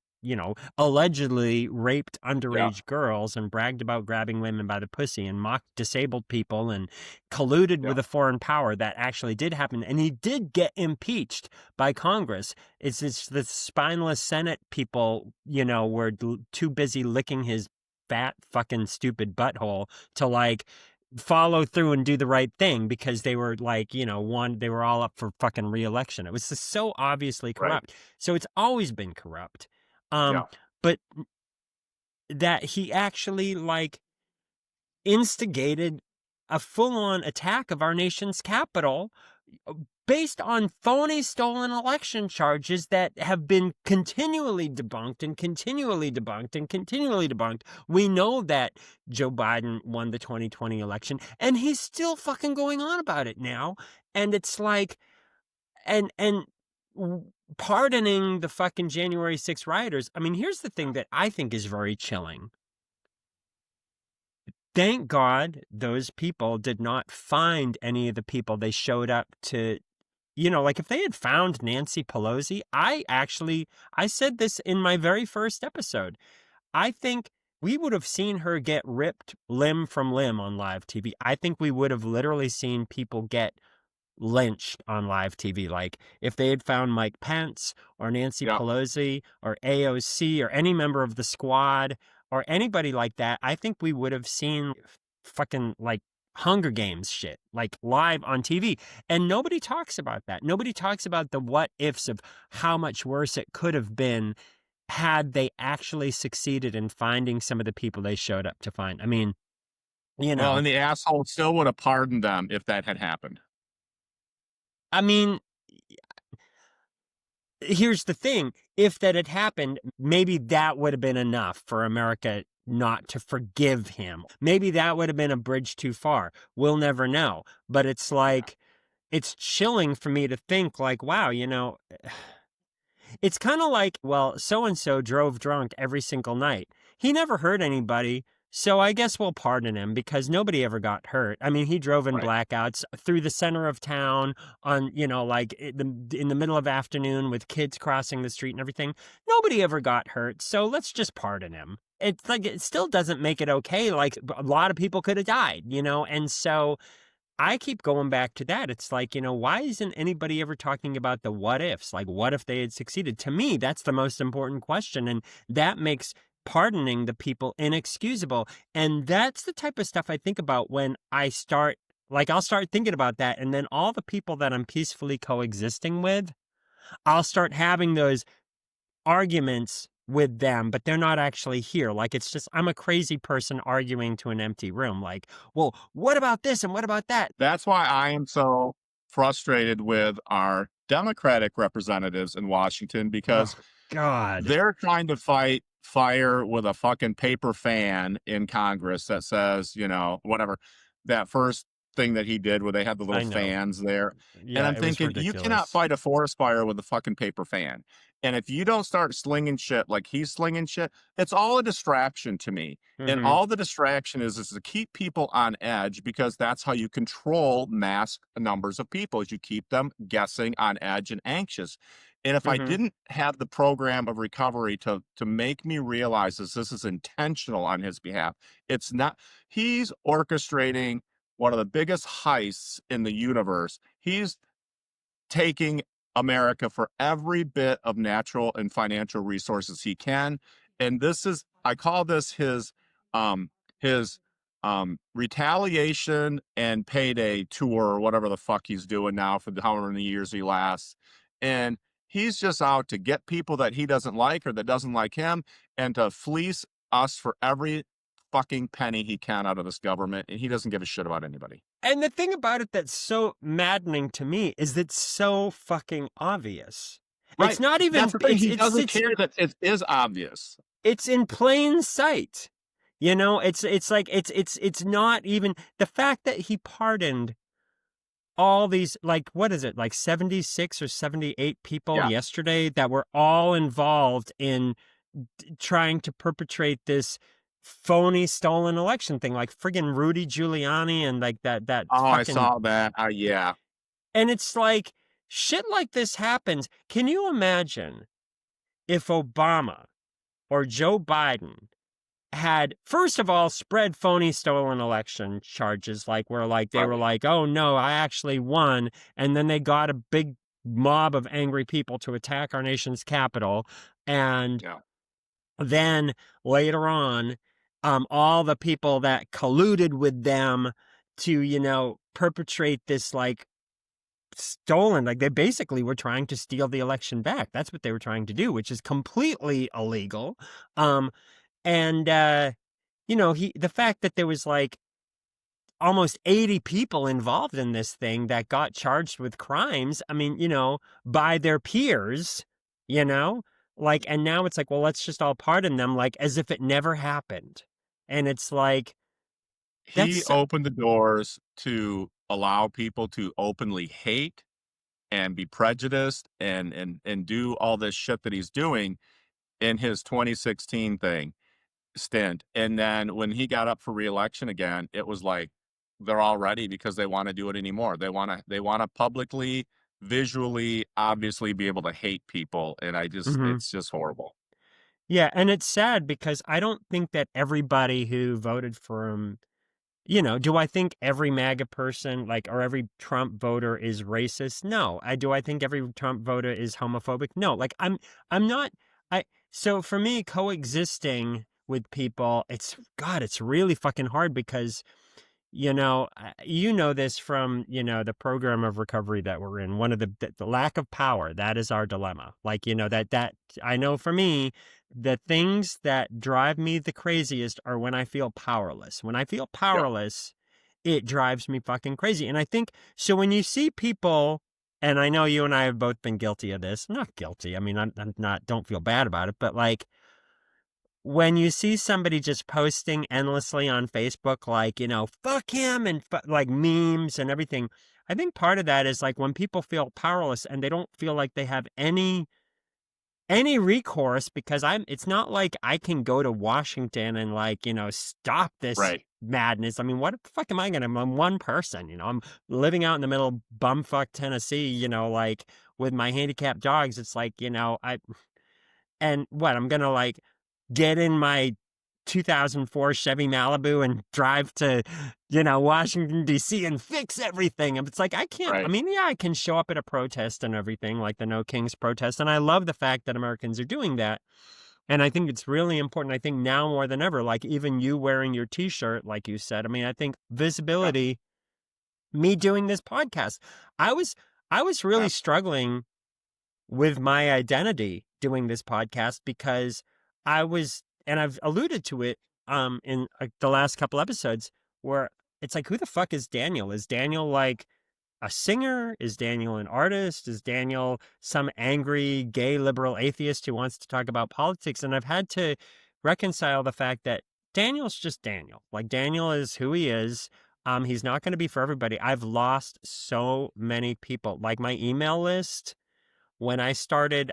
allegedly raped yeah, underage girls and bragged about grabbing women by the pussy and mocked disabled people and colluded yeah, with a foreign power. That actually did happen. And he did get impeached by Congress. It's the spineless Senate people, were too busy licking his fat fucking stupid butthole to like follow through and do the right thing because they were like, they were all up for fucking re-election. It was just so obviously right. corrupt. So it's always been corrupt. Um, Yeah, but that he actually like instigated a full-on attack of our nation's capital based on phony stolen election charges that have been continually debunked and continually debunked and continually debunked. We know that Joe Biden won the 2020 election and he's still fucking going on about it now. And it's like, and pardoning the fucking January 6th rioters. I mean, here's the thing that I think is very chilling. Thank God those people did not find any of the people they showed up to. Like if they had found Nancy Pelosi, I said this in my very first episode. I think we would have seen her get ripped limb from limb on live TV. I think we would have literally seen people get lynched on live TV. Like if they had found Mike Pence or Nancy yeah, Pelosi or AOC or any member of the squad or anybody like that, I think we would have seen fucking like Hunger Games shit, like live on TV. And nobody talks about that. Nobody talks about the what ifs of how much worse it could have been had they actually succeeded in finding some of the people they showed up to find. I mean, you well, know, and the asshole still would have pardoned them if that had happened. I mean, here's the thing. If that had happened, maybe that would have been enough for America not to forgive him. Maybe that would have been a bridge too far. We'll never know. But it's Yeah, like, it's chilling for me to think like, wow, it's kind of like, well, so and so drove drunk every single night. He never hurt anybody, so I guess we'll pardon him because nobody ever got hurt. I mean, he drove in Right. blackouts through the center of town on, like in the middle of afternoon with kids crossing the street and everything. Nobody ever got hurt, so let's just pardon him. It's like it still doesn't make it okay. Like a lot of people could have died, and so I keep going back to that. It's like, why isn't anybody ever talking about the what ifs? Like, what if they had succeeded? To me, that's the most important question. And that makes pardoning the people inexcusable. And that's the type of stuff I think about when I'll start thinking about that. And then all the people that I'm peacefully coexisting with, I'll start having those arguments with them, but they're not actually here. Like, it's just, I'm a crazy person arguing to an empty room. Like, well, what about this and what about that? That's why I am so frustrated with our Democratic representatives in Washington because Oh, God. they're trying to fight fire with a fucking paper fan in Congress that says, whatever, that first thing that he did where they had the little I know. fans there. And Yeah, I'm it was thinking, you cannot ridiculous. fight a forest fire with a fucking paper fan. And if you don't start slinging shit like he's slinging shit, it's all a distraction to me. And Mhm. all the distraction is to keep people on edge because that's how you control mass numbers of people, is you keep them guessing, on edge, and anxious. And if I Mhm. didn't have the program of recovery to make me realize this is intentional on his behalf, it's not. He's orchestrating one of the biggest heists in the universe. He's taking America for every bit of natural and financial resources he can. And this is, I call this um his retaliation and payday tour, or whatever the fuck he's doing now for however many years he lasts. And he's just out to get people that he doesn't like or that doesn't like him and to fleece us for every fucking penny he can out of this government. And he doesn't give a shit about anybody. And the thing about it that's so maddening to me is it's so fucking obvious. It's Right. not That's even the thing. He doesn't care that it is obvious. it's in plain sight. It's like it's not even the fact that he pardoned all these, like, what is it, like 76 or 78 people Yeah. yesterday that were all involved in trying to perpetrate this phony stolen election thing, like friggin' Rudy Giuliani and like that Oh, I fucking. saw that. Yeah. And it's like shit like this happens. Can you imagine if Obama or Joe Biden had, first of all, spread phony stolen election charges, like where like they were Right. like, oh no, I actually won, and then they got a big mob of angry people to attack our nation's capital, and Yeah. then later on, all the people that colluded with them to, perpetrate this like stolen, like they basically were trying to steal the election back. That's what they were trying to do, which is completely illegal. Um, and the fact that there was like almost 80 people involved in this thing that got charged with crimes, I mean, by their peers, you know, like, and now it's like, well, let's just all pardon them, like, as if it never happened. And it's like, He that's, opened the doors to allow people to openly hate and be prejudiced and do all this shit that he's doing in his 2016 stint. And then when he got up for reelection again, it was like they're all ready because they want to do it anymore. They want to publicly, visually, obviously be able to hate people. And mhm. it's just horrible. Yeah. And it's sad because I don't think that everybody who voted for him. Do I think every MAGA person, like, or every Trump voter is racist? No. Do I think every Trump voter is homophobic? No. Like, I'm not, so for me, coexisting with people, it's really fucking hard because this from, the program of recovery that we're in. One of the lack of power, that is our dilemma. Like, that I know for me, the things that drive me the craziest are when I feel powerless. When I feel Yeah. powerless, it drives me fucking crazy. And I think so when you see people, and I know you and I have both been guilty of this, not guilty. I mean, I'm not, don't feel bad about it, but like, when you see somebody just posting endlessly on Facebook, like, fuck him and like memes and everything, I think part of that is like when people feel powerless and they don't feel like they have any recourse, because it's not like I can go to Washington and like, stop this Right. madness. I mean, what the fuck am I gonna? I'm one person, I'm living out in the middle of bumfuck Tennessee, like with my handicapped dogs. It's like, and what, I'm gonna like get in my 2004 Chevy Malibu and drive to, Washington, D.C. and fix everything. And it's like, I can't, I Right. mean, yeah, I can show up at a protest and everything, like the No Kings protest. And I love the fact that Americans are doing that. And I think it's really important. I think now more than ever, like even you wearing your t-shirt, like you said, I mean, I think Yeah. visibility, me doing this podcast, I was, I was really Yeah. struggling with my identity doing this podcast because and I've alluded to it in the last couple episodes, where it's like, who the fuck is Daniel? Is Daniel like a singer? Is Daniel an artist? Is Daniel some angry gay liberal atheist who wants to talk about politics? And I've had to reconcile the fact that Daniel's just Daniel. Like, Daniel is who he is. He's not going to be for everybody. I've lost so many people. Like, my email list, when I started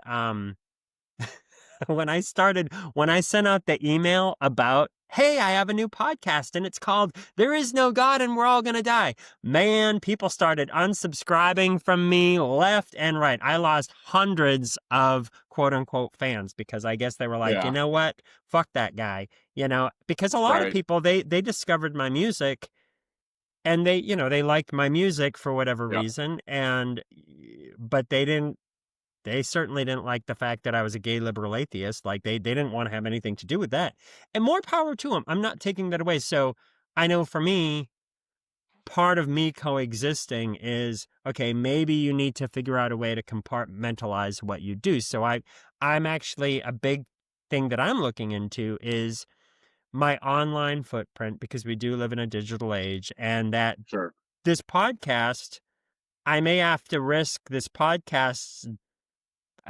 when I sent out the email about, hey, I have a new podcast and it's called There Is No God and We're All Gonna Die, man, people started unsubscribing from me left and right. I lost hundreds of quote unquote fans because I guess they were like, you Yeah. know what, fuck that guy, because a lot of Right. people, they discovered my music, and they liked my music for whatever Yeah. reason, but they certainly didn't like the fact that I was a gay liberal atheist. Like, they didn't want to have anything to do with that. And more power to them. I'm not taking that away. So I know for me, part of me coexisting is, okay, maybe you need to figure out a way to compartmentalize what you do. So I'm actually, a big thing that I'm looking into is my online footprint, because we do live in a digital age, and that Sure. this podcast, I may have to risk this podcast.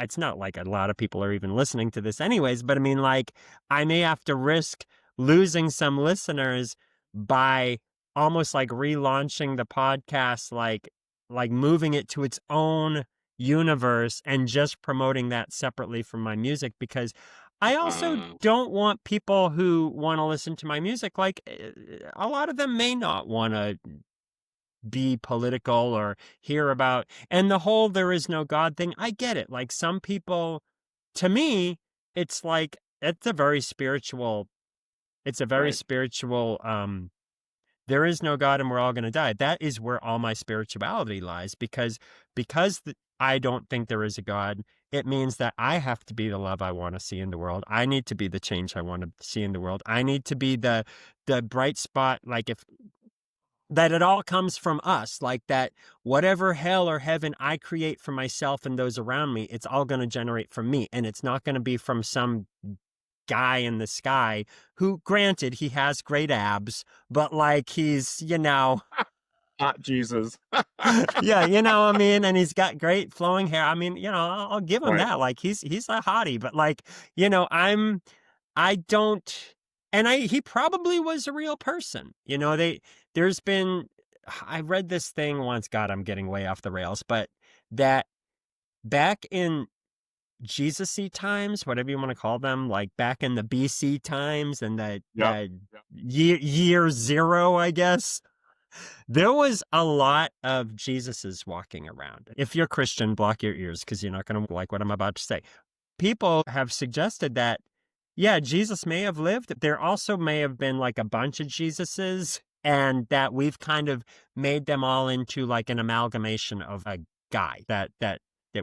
It's not like a lot of people are even listening to this anyways, but I mean, like, I may have to risk losing some listeners by almost like relaunching the podcast, like moving it to its own universe and just promoting that separately from my music, because I also Uh, don't want people who want to listen to my music, like, a lot of them may not want to be political or hear about, and the whole there is no God thing. I get it. Like, some people, to me, it's like, it's a very right. spiritual, there is no God and we're all going to die. That is where all my spirituality lies, because I don't think there is a God. It means that I have to be the love I want to see in the world. I need to be the change I want to see in the world. I need to be the bright spot. Like, if that it all comes from us, like that whatever hell or heaven I create for myself and those around me, it's all going to generate from me. And it's not going to be from some guy in the sky who, granted, he has great abs, but like, he's, Hot Jesus. yeah, I mean, and he's got great flowing hair. I mean, I'll give him Right. that. Like, he's a hottie, but like, I don't, and he probably was a real person. There's been, I read this thing once, God, I'm getting way off the rails, but that back in Jesus-y times, whatever you want to call them, like back in the BC times and the, Yep. Yep. year zero, I guess, there was a lot of Jesuses walking around. If you're Christian, block your ears because you're not going to like what I'm about to say. People have suggested that, yeah, Jesus may have lived. There also may have been like a bunch of Jesuses, and that we've kind of made them all into like an amalgamation of a guy, that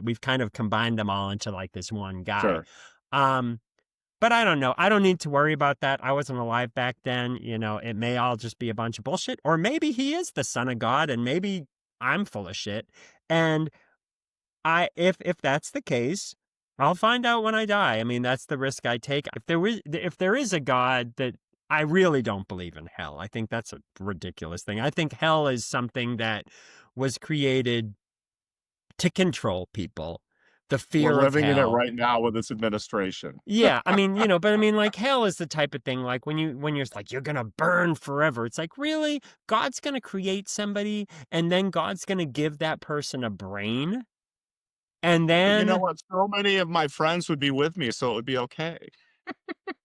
we've kind of combined them all into like this one guy. Sure. Um, but I don't know. I don't need to worry about that. I wasn't alive back then. It may all just be a bunch of bullshit. Or maybe he is the son of God and maybe I'm full of shit. And if that's the case, I'll find out when I die. I mean, that's the risk I take. If there is a God, that I really don't believe in hell. I think that's a ridiculous thing. I think hell is something that was created to control people, the We're fear of living in it hell. right now with this administration. Yeah, I mean, but I mean, like, hell is the type of thing, like, when you're like, you're gonna burn forever. It's like, really? God's gonna create somebody, and then God's gonna give that person a brain, and But you know then, what? So many of my friends would be with me, so it would be okay.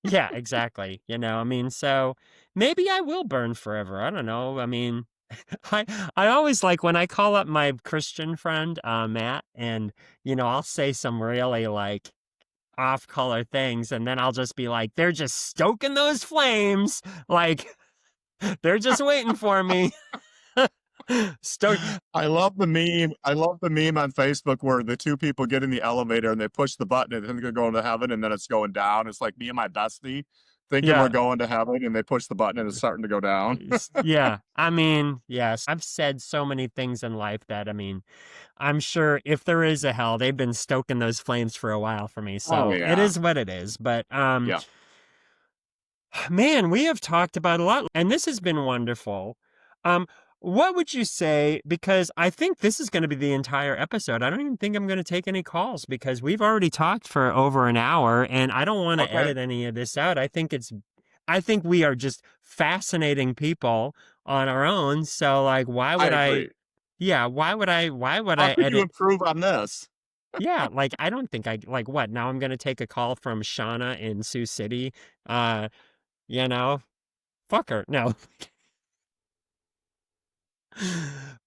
yeah, exactly. I mean, so maybe I will burn forever. I don't know. I mean, I I always like when I call up my Christian friend, Matt, and I'll say some really like off-color things, and then I'll just be like, they're just stoking those flames, like they're just waiting for me. Stoke. I love the meme on Facebook where the two people get in the elevator and they push the button and then they're going to heaven and then it's going down. It's like me and my bestie thinking we're Yeah. going to heaven and they push the button and it's starting to go down. Yeah. I mean, yes, I've said so many things in life that, I mean, I'm sure if there is a hell, they've been stoking those flames for a while for me. Oh So it yeah. is what it is. But Yeah. man, we have talked about a lot, and this has been wonderful. Um, what would you say? Because I think this is going to be the entire episode. I don't even think I'm going to take any calls because we've already talked for over an hour, and I don't want to Okay. edit any of this out. I think we are just fascinating people on our own. So, like, why I would I? agree. Yeah, why would How I could you edit? improve on this? Yeah, like, I don't think like, what? Now I'm going to take a call from Shauna in Sioux City. Uh, you know, fuck her. No.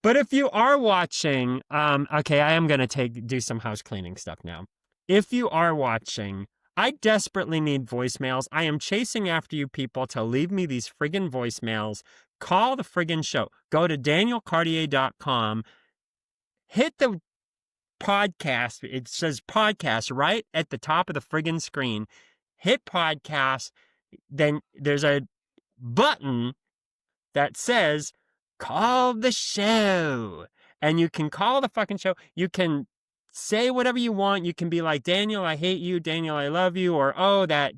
But if you are watching, okay, I am gonna do some house cleaning stuff now. If you are watching, I desperately need voicemails. I am chasing after you people to leave me these friggin' voicemails. Call the friggin' show. Go to danielcartier.com. Hit the podcast. It says podcast right at the top of the friggin' screen. Hit podcast. Then there's a button that says call the show. And you can call the fucking show. You can say whatever you want. You can be like, Daniel, I hate you. Daniel, I love you. Or, oh, that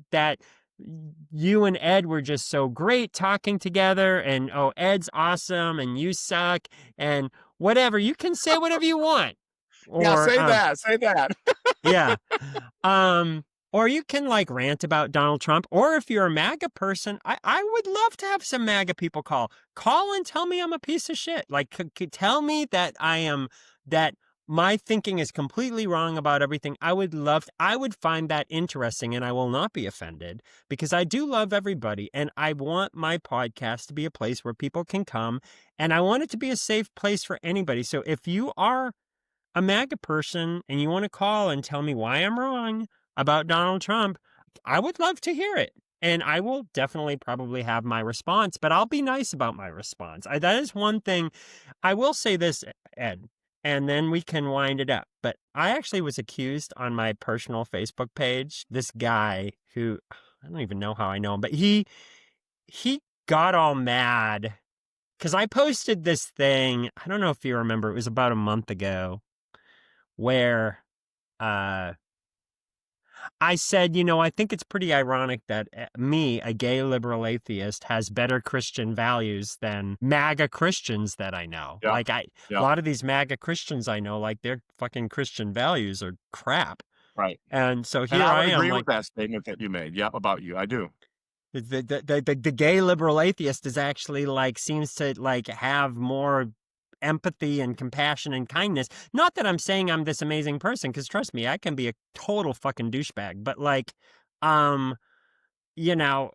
you and Ed were just so great talking together. And, oh, Ed's awesome and you suck. And whatever. You can say whatever you want. Yeah, Or, say that. Say that. yeah. Or you can like rant about Donald Trump. Or if you're a MAGA person, I would love to have some MAGA people call. Call and tell me I'm a piece of shit. Like, tell me that that my thinking is completely wrong about everything. I would find that interesting, and I will not be offended because I do love everybody. And I want my podcast to be a place where people can come, and I want it to be a safe place for anybody. So if you are a MAGA person and you want to call and tell me why I'm wrong about Donald Trump, I would love to hear it. And I will definitely probably have my response, but I'll be nice about my response. That is one thing. I will say this, Ed, and then we can wind it up. But I actually was accused on my personal Facebook page. This guy who, I don't even know how I know him, but he got all mad because I posted this thing. I don't know if you remember, it was about a month ago where I said, I think it's pretty ironic that me, a gay liberal atheist, has better Christian values than MAGA Christians that I know. Yeah. Like, a Yeah. lot of these MAGA Christians I know, like, their fucking Christian values are crap. Right. And so And here I I would am, agree like, with that statement that you made. Yeah, about you. I do. the gay liberal atheist is actually like seems to like have more empathy and compassion and kindness. Not that I'm saying I'm this amazing person, because trust me, I can be a total fucking douchebag. But like, um, you know,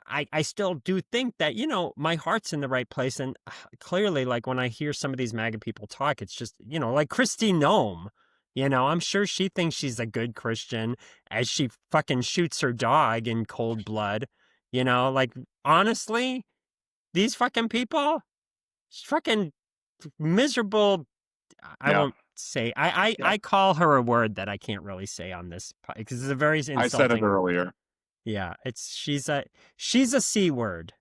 I still do think that, my heart's in the right place. And clearly, like when I hear some of these MAGA people talk, it's just, like Christy Nome. I'm sure she thinks she's a good Christian as she fucking shoots her dog in cold blood. Like, honestly, these fucking people, fucking miserable. I Yeah. won't say. I Yeah. I call her a word that I can't really say on this because it's a very I said it insulting. earlier. Yeah, she's a C word.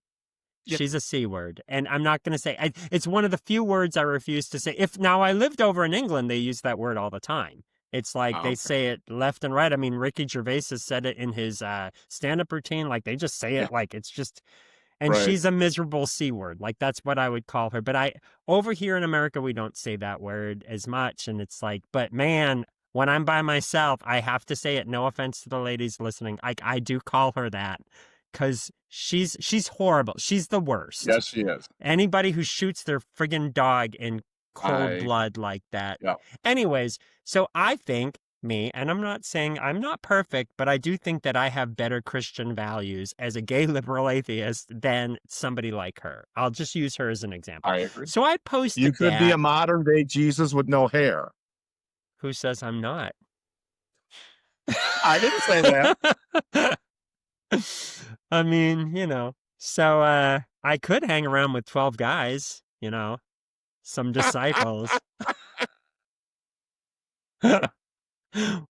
Yeah. She's a C word, and I'm not going to say. It's one of the few words I refuse to say. If now I lived over in England, they use that word all the time. It's like Oh, they okay. say it left and right. I mean, Ricky Gervais has said it in his stand-up routine. Like they just say Yeah. it like it's just. And Right. she's a miserable C word. Like that's what I would call her. But over here in America, we don't say that word as much. And it's like, but man, When I'm by myself, I have to say it. No offense to the ladies listening. I do call her that because she's horrible. She's the worst. Yes, she is. Anybody who shoots their friggin' dog in cold I blood like that. yeah. Anyways, so I think and I'm not saying I'm not perfect, but I do think that I have better Christian values as a gay liberal atheist than somebody like her. I'll just use her as an example. I agree. So I You posted could be that. a modern day Jesus with no hair. Who says I'm not? I didn't say that. I mean, so I could hang around with 12 guys, some disciples.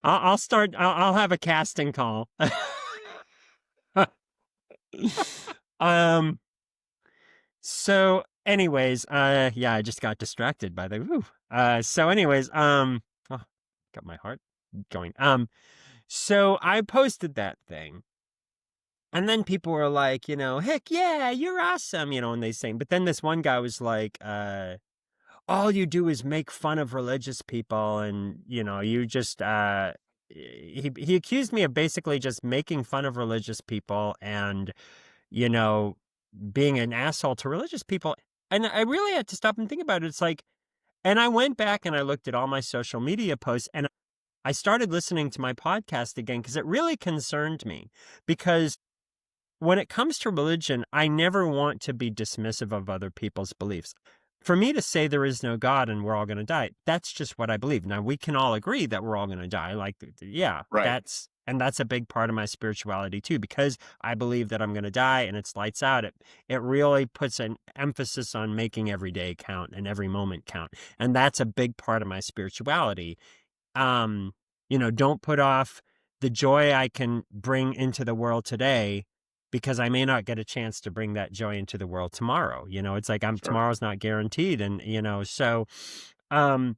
I'll have a casting call. So anyways, yeah, I just got distracted by so anyways, oh, got my heart going. So I posted that thing. And then people were like, heck yeah, you're awesome, and they sing. But then this one guy was like, all you do is make fun of religious people, and you just he accused me of basically just making fun of religious people and being an asshole to religious people. And I really had to stop and think about it. It's like, and I went back and I looked at all my social media posts and I started listening to my podcast again because it really concerned me. Because when it comes to religion, I never want to be dismissive of other people's beliefs. For me to say there is no God and we're all going to die, that's just what I believe. Now, we can all agree that we're all going to die. Like, yeah, Right. that's a big part of my spirituality too, because I believe that I'm going to die and it's lights out. It really puts an emphasis on making every day count and every moment count. And that's a big part of my spirituality. Don't put off the joy I can bring into the world today because I may not get a chance to bring that joy into the world tomorrow. It's like Sure. tomorrow's not guaranteed. And, so, and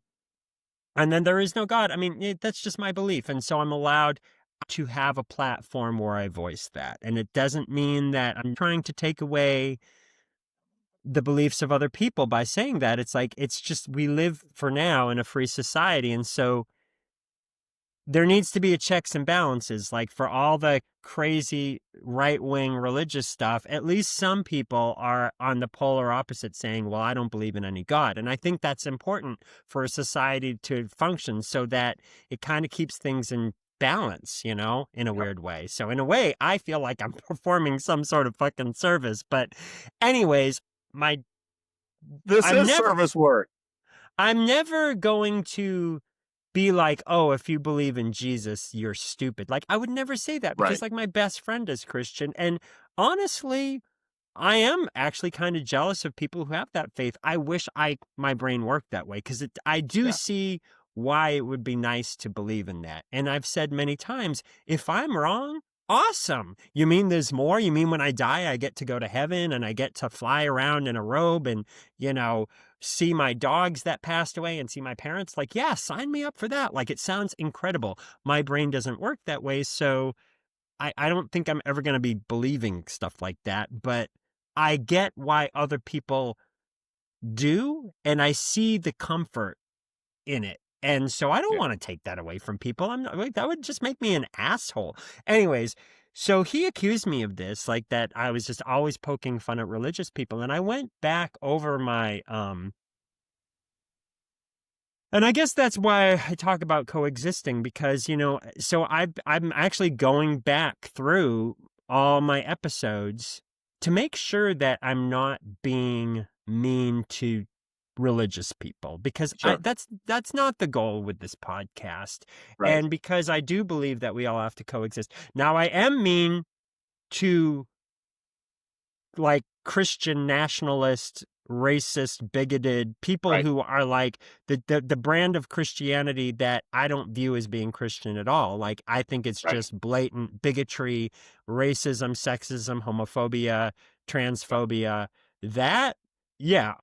then there is no God. I mean, that's just my belief. And so I'm allowed to have a platform where I voice that. And it doesn't mean that I'm trying to take away the beliefs of other people by saying that. It's like, it's just, we live for now in a free society. And so there needs to be a checks and balances. Like for all the crazy right-wing religious stuff, at least some people are on the polar opposite saying, well, I don't believe in any God. And I think that's important for a society to function so that it kind of keeps things in balance, in a weird way. So in a way, I feel like I'm performing some sort of fucking service. But anyways, This is service work. I'm never going to be like, oh, if you believe in Jesus, you're stupid. Like, I would never say that because, like, my best friend is Christian. And honestly, I am actually kind of jealous of people who have that faith. I wish my brain worked that way because I do see why it would be nice to believe in that. And I've said many times, if I'm wrong, awesome. You mean there's more? You mean when I die, I get to go to heaven and I get to fly around in a robe and, see my dogs that passed away and see my parents? Like, yeah, sign me up for that. Like, it sounds incredible. My brain doesn't work that way. So I don't think I'm ever going to be believing stuff like that. But I get why other people do. And I see the comfort in it. And so I don't want to take that away from people. I'm not like, that would just make me an asshole. Anyways, so he accused me of this, like that I was just always poking fun at religious people. And I went back over my and I guess that's why I talk about coexisting because, so I'm actually going back through all my episodes to make sure that I'm not being mean to religious people because that's not the goal with this podcast. Right. And because I do believe that we all have to coexist. Now, I am mean to like Christian nationalist, racist, bigoted people who are like the brand of Christianity that I don't view as being Christian at all. Like, I think it's just blatant bigotry, racism, sexism, homophobia, transphobia. That, yeah,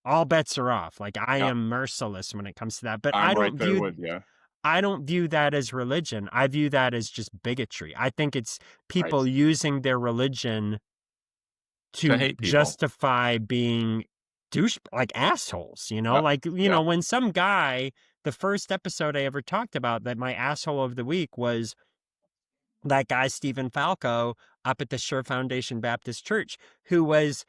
all bets are off. Like, I am merciless when it comes to that. But I don't view that as religion. I view that as just bigotry. I think it's people using their religion to hate people. Justify being like assholes, like, when some guy the first episode I ever talked about, that my asshole of the week was that guy, Stephen Falco, up at the Sure Foundation Baptist Church, who was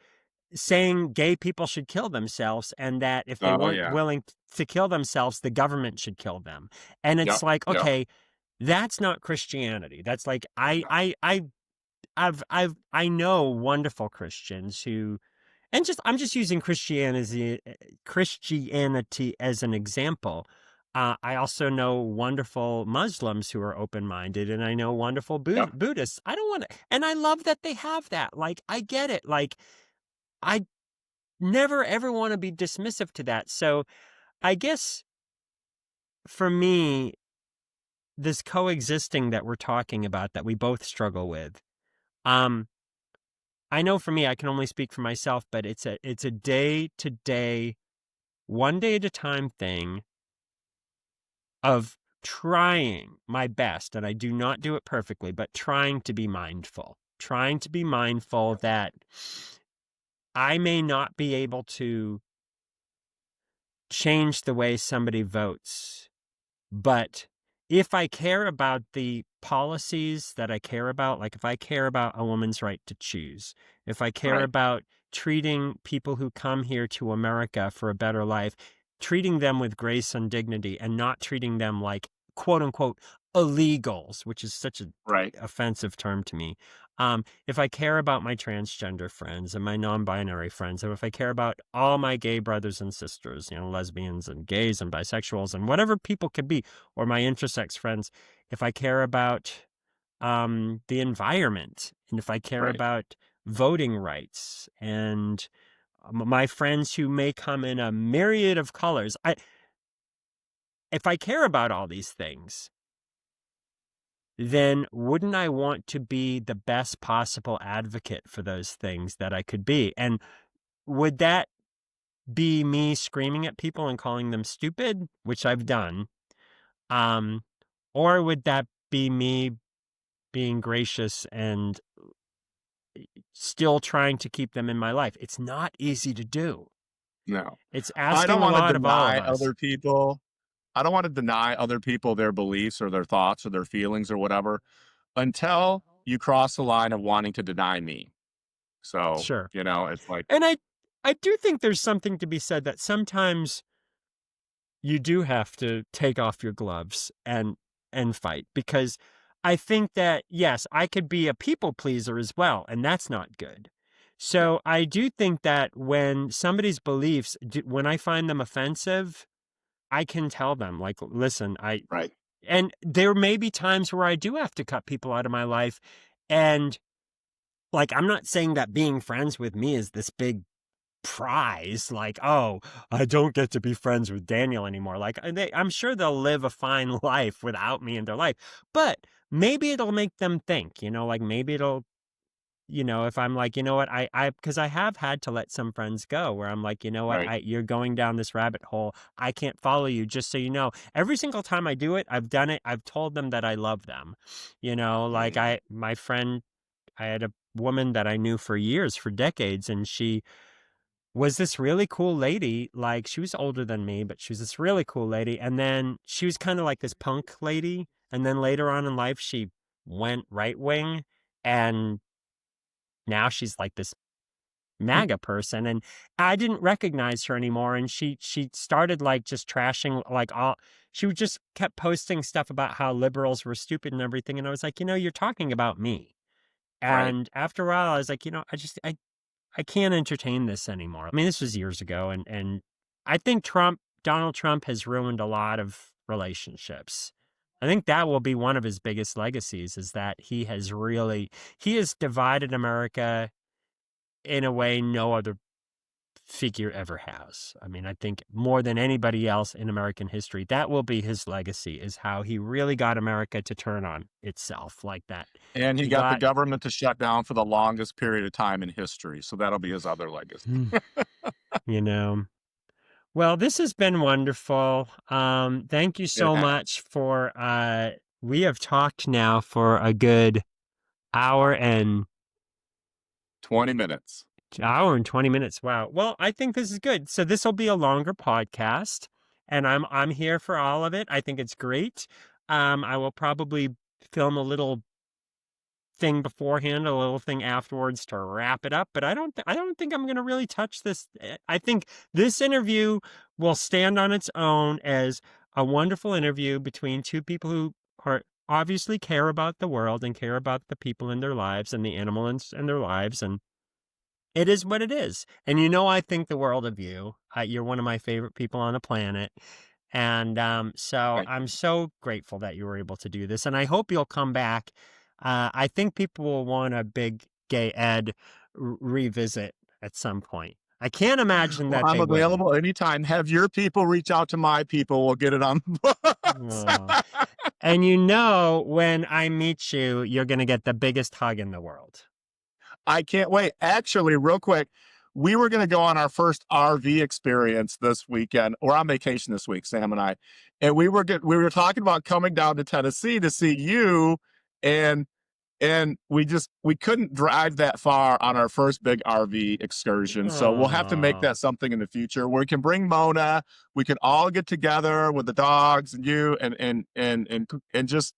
saying gay people should kill themselves, and that if they Oh weren't yeah. willing to kill themselves, the government should kill them. And it's Yep. like, Yep. okay, that's not Christianity. That's like, I know wonderful Christians who, and I'm just using Christianity as an example. I also know wonderful Muslims who are open-minded, and I know wonderful Yep. Buddhists. I don't want to, and I love that they have that. Like, I get it. Like, I never ever want to be dismissive to that. So I guess for me, this coexisting that we're talking about, that we both struggle with, um, I know for me, I can only speak for myself, but it's a day to day, one day at a time thing of trying my best, and I do not do it perfectly, but trying to be mindful that I may not be able to change the way somebody votes. But if I care about the policies that I care about, like if I care about a woman's right to choose, if I care Right. about treating people who come here to America for a better life, treating them with grace and dignity, and not treating them like quote unquote illegals, which is such an Right. offensive term to me. If I care about my transgender friends and my non-binary friends, and if I care about all my gay brothers and sisters, lesbians and gays and bisexuals and whatever people could be, or my intersex friends, if I care about the environment, and if I care Right. about voting rights, and my friends who may come in a myriad of colors, if I care about all these things, then wouldn't I want to be the best possible advocate for those things that I could be? And would that be me screaming at people and calling them stupid, which I've done? Um, or would that be me being gracious and still trying to keep them in my life? It's not easy to do. No. It's I don't asking a want to lot of all of deny us. other people. I don't want to deny other people their beliefs or their thoughts or their feelings or whatever until you cross the line of wanting to deny me. So, Sure. it's like, And I do think there's something to be said that sometimes you do have to take off your gloves and fight, because I think that, yes, I could be a people pleaser as well, and that's not good. no, So I do think that when somebody's beliefs, when I find them offensive, I can tell them, like, listen, right, and there may be times where I do have to cut people out of my life. And like, I'm not saying that being friends with me is this big prize, like, oh, I don't get to be friends with Daniel anymore. Like, I'm sure they'll live a fine life without me in their life, but maybe it'll make them think, like maybe it'll, if I'm like, you know what, because I have had to let some friends go where I'm like, you know what, right. you're going down this rabbit hole. I can't follow you, just so you know. Every single time I do it, I've done it. I've told them that I love them, like Mm, my friend, I had a woman that I knew for years, for decades, and she was this really cool lady. Like, she was older than me, but she was this really cool lady. And then she was kind of like this punk lady. And then later on in life, she went right wing. And now she's like this mm, MAGA person. And I didn't recognize her anymore. And she started like just trashing, like, all, she just kept posting stuff about how liberals were stupid and everything. And I was like, you're talking about me. right. And after a while, I was like, I can't entertain this anymore. I mean, this was years ago, and I think Donald Trump has ruined a lot of relationships. I think that will be one of his biggest legacies, is that he has divided America in a way no other figure ever has. I mean, I think more than anybody else in American history, that will be his legacy, is how he really got America to turn on itself like that. And he He got the got, government to shut down for the longest period of time in history. So that'll be his other legacy. you know. Well, this has been wonderful. Thank you It so has much for we have talked now for a good hour and 20 minutes. 20 minutes. Wow. Well, I think this is good. So this will be a longer podcast, and I'm here for all of it. I think it's great. I will probably film a little thing beforehand, a little thing afterwards to wrap it up, but I don't think I'm going to really touch this. I think this interview will stand on its own as a wonderful interview between two people who are obviously care about the world and care about the people in their lives and the animals in their lives, and it is what it is. And I think the world of you. You're one of my favorite people on the planet. And so Thank I'm you. so grateful that you were able to do this. And I hope you'll come back. I think people will want a big gay Ed revisit at some point. I can't imagine Well, that I'm they wouldn't. available anytime. Have your people reach out to my people. We'll get it on the books. Oh. And when I meet you, you're going to get the biggest hug in the world. I can't wait. Actually, real quick, we were going to go on our first RV experience this weekend. We're on vacation this week, Sam and I, and we were talking about coming down to Tennessee to see you, and we couldn't drive that far on our first big RV excursion. So we'll have to make that something in the future where we can bring Mona. We can all get together with the dogs and you and just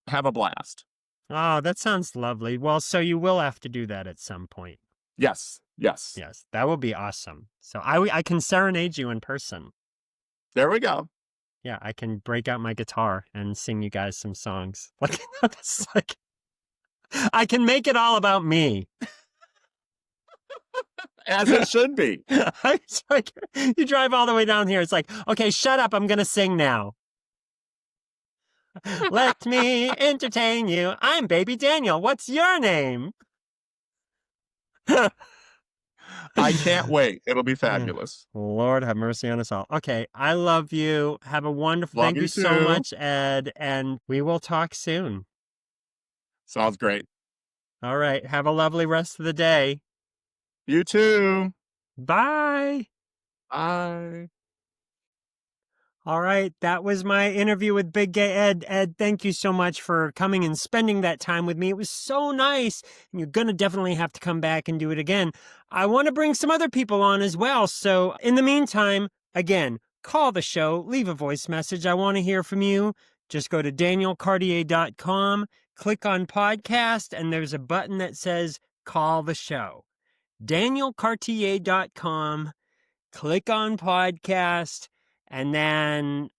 have a blast. Oh, that sounds lovely. Well, so you will have to do that at some point. Yes. Yes, that will be awesome. So I can serenade you in person. There we go. Yeah, I can break out my guitar and sing you guys some songs. I can make it all about me. As it should be. It's like, you drive all the way down here. It's like, okay, shut up. I'm going to sing now. Let me entertain you. I'm Baby Daniel. What's your name? I can't wait. It'll be fabulous. Lord have mercy on us all. Okay, I love you. Have a wonderful. Thank you so much, Ed, and we will talk soon. Sounds great. All right. Have a lovely rest of the day. You too. Bye. Bye. All right. That was my interview with Big Gay Ed. Ed, thank you so much for coming and spending that time with me. It was so nice. And you're going to definitely have to come back and do it again. I want to bring some other people on as well. So in the meantime, again, call the show, leave a voice message. I want to hear from you. Just go to danielcartier.com, click on podcast, and there's a button that says call the show. danielcartier.com, click on podcast, and then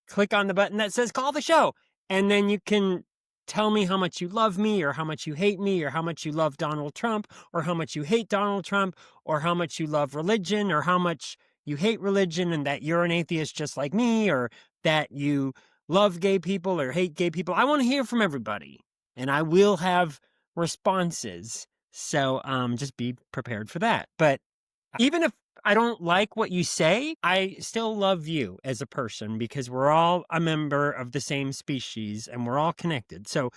click on the button that says call the show. And then you can tell me how much you love me, or how much you hate me, or how much you love Donald Trump, or how much you hate Donald Trump, or how much you love religion, or how much you hate religion and that you're an atheist just like me, or that you love gay people or hate gay people. I want to hear from everybody, and I will have responses. So just be prepared for that. But even if I don't like what you say, I still love you as a person, because we're all a member of the same species and we're all connected. So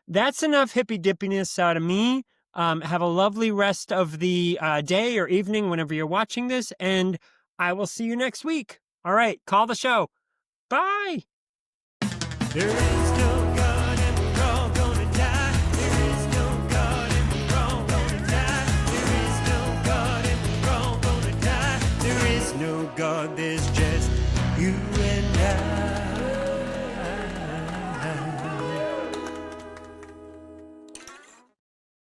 that's enough hippy dippiness out of me. Have a lovely rest of the day or evening whenever you're watching this, and I will see you next week. All right, call the show. Bye. There is no God and we're all gonna die. There is no God and we're all gonna die. There is no God and we're all gonna die. There is no God, there's just you and I.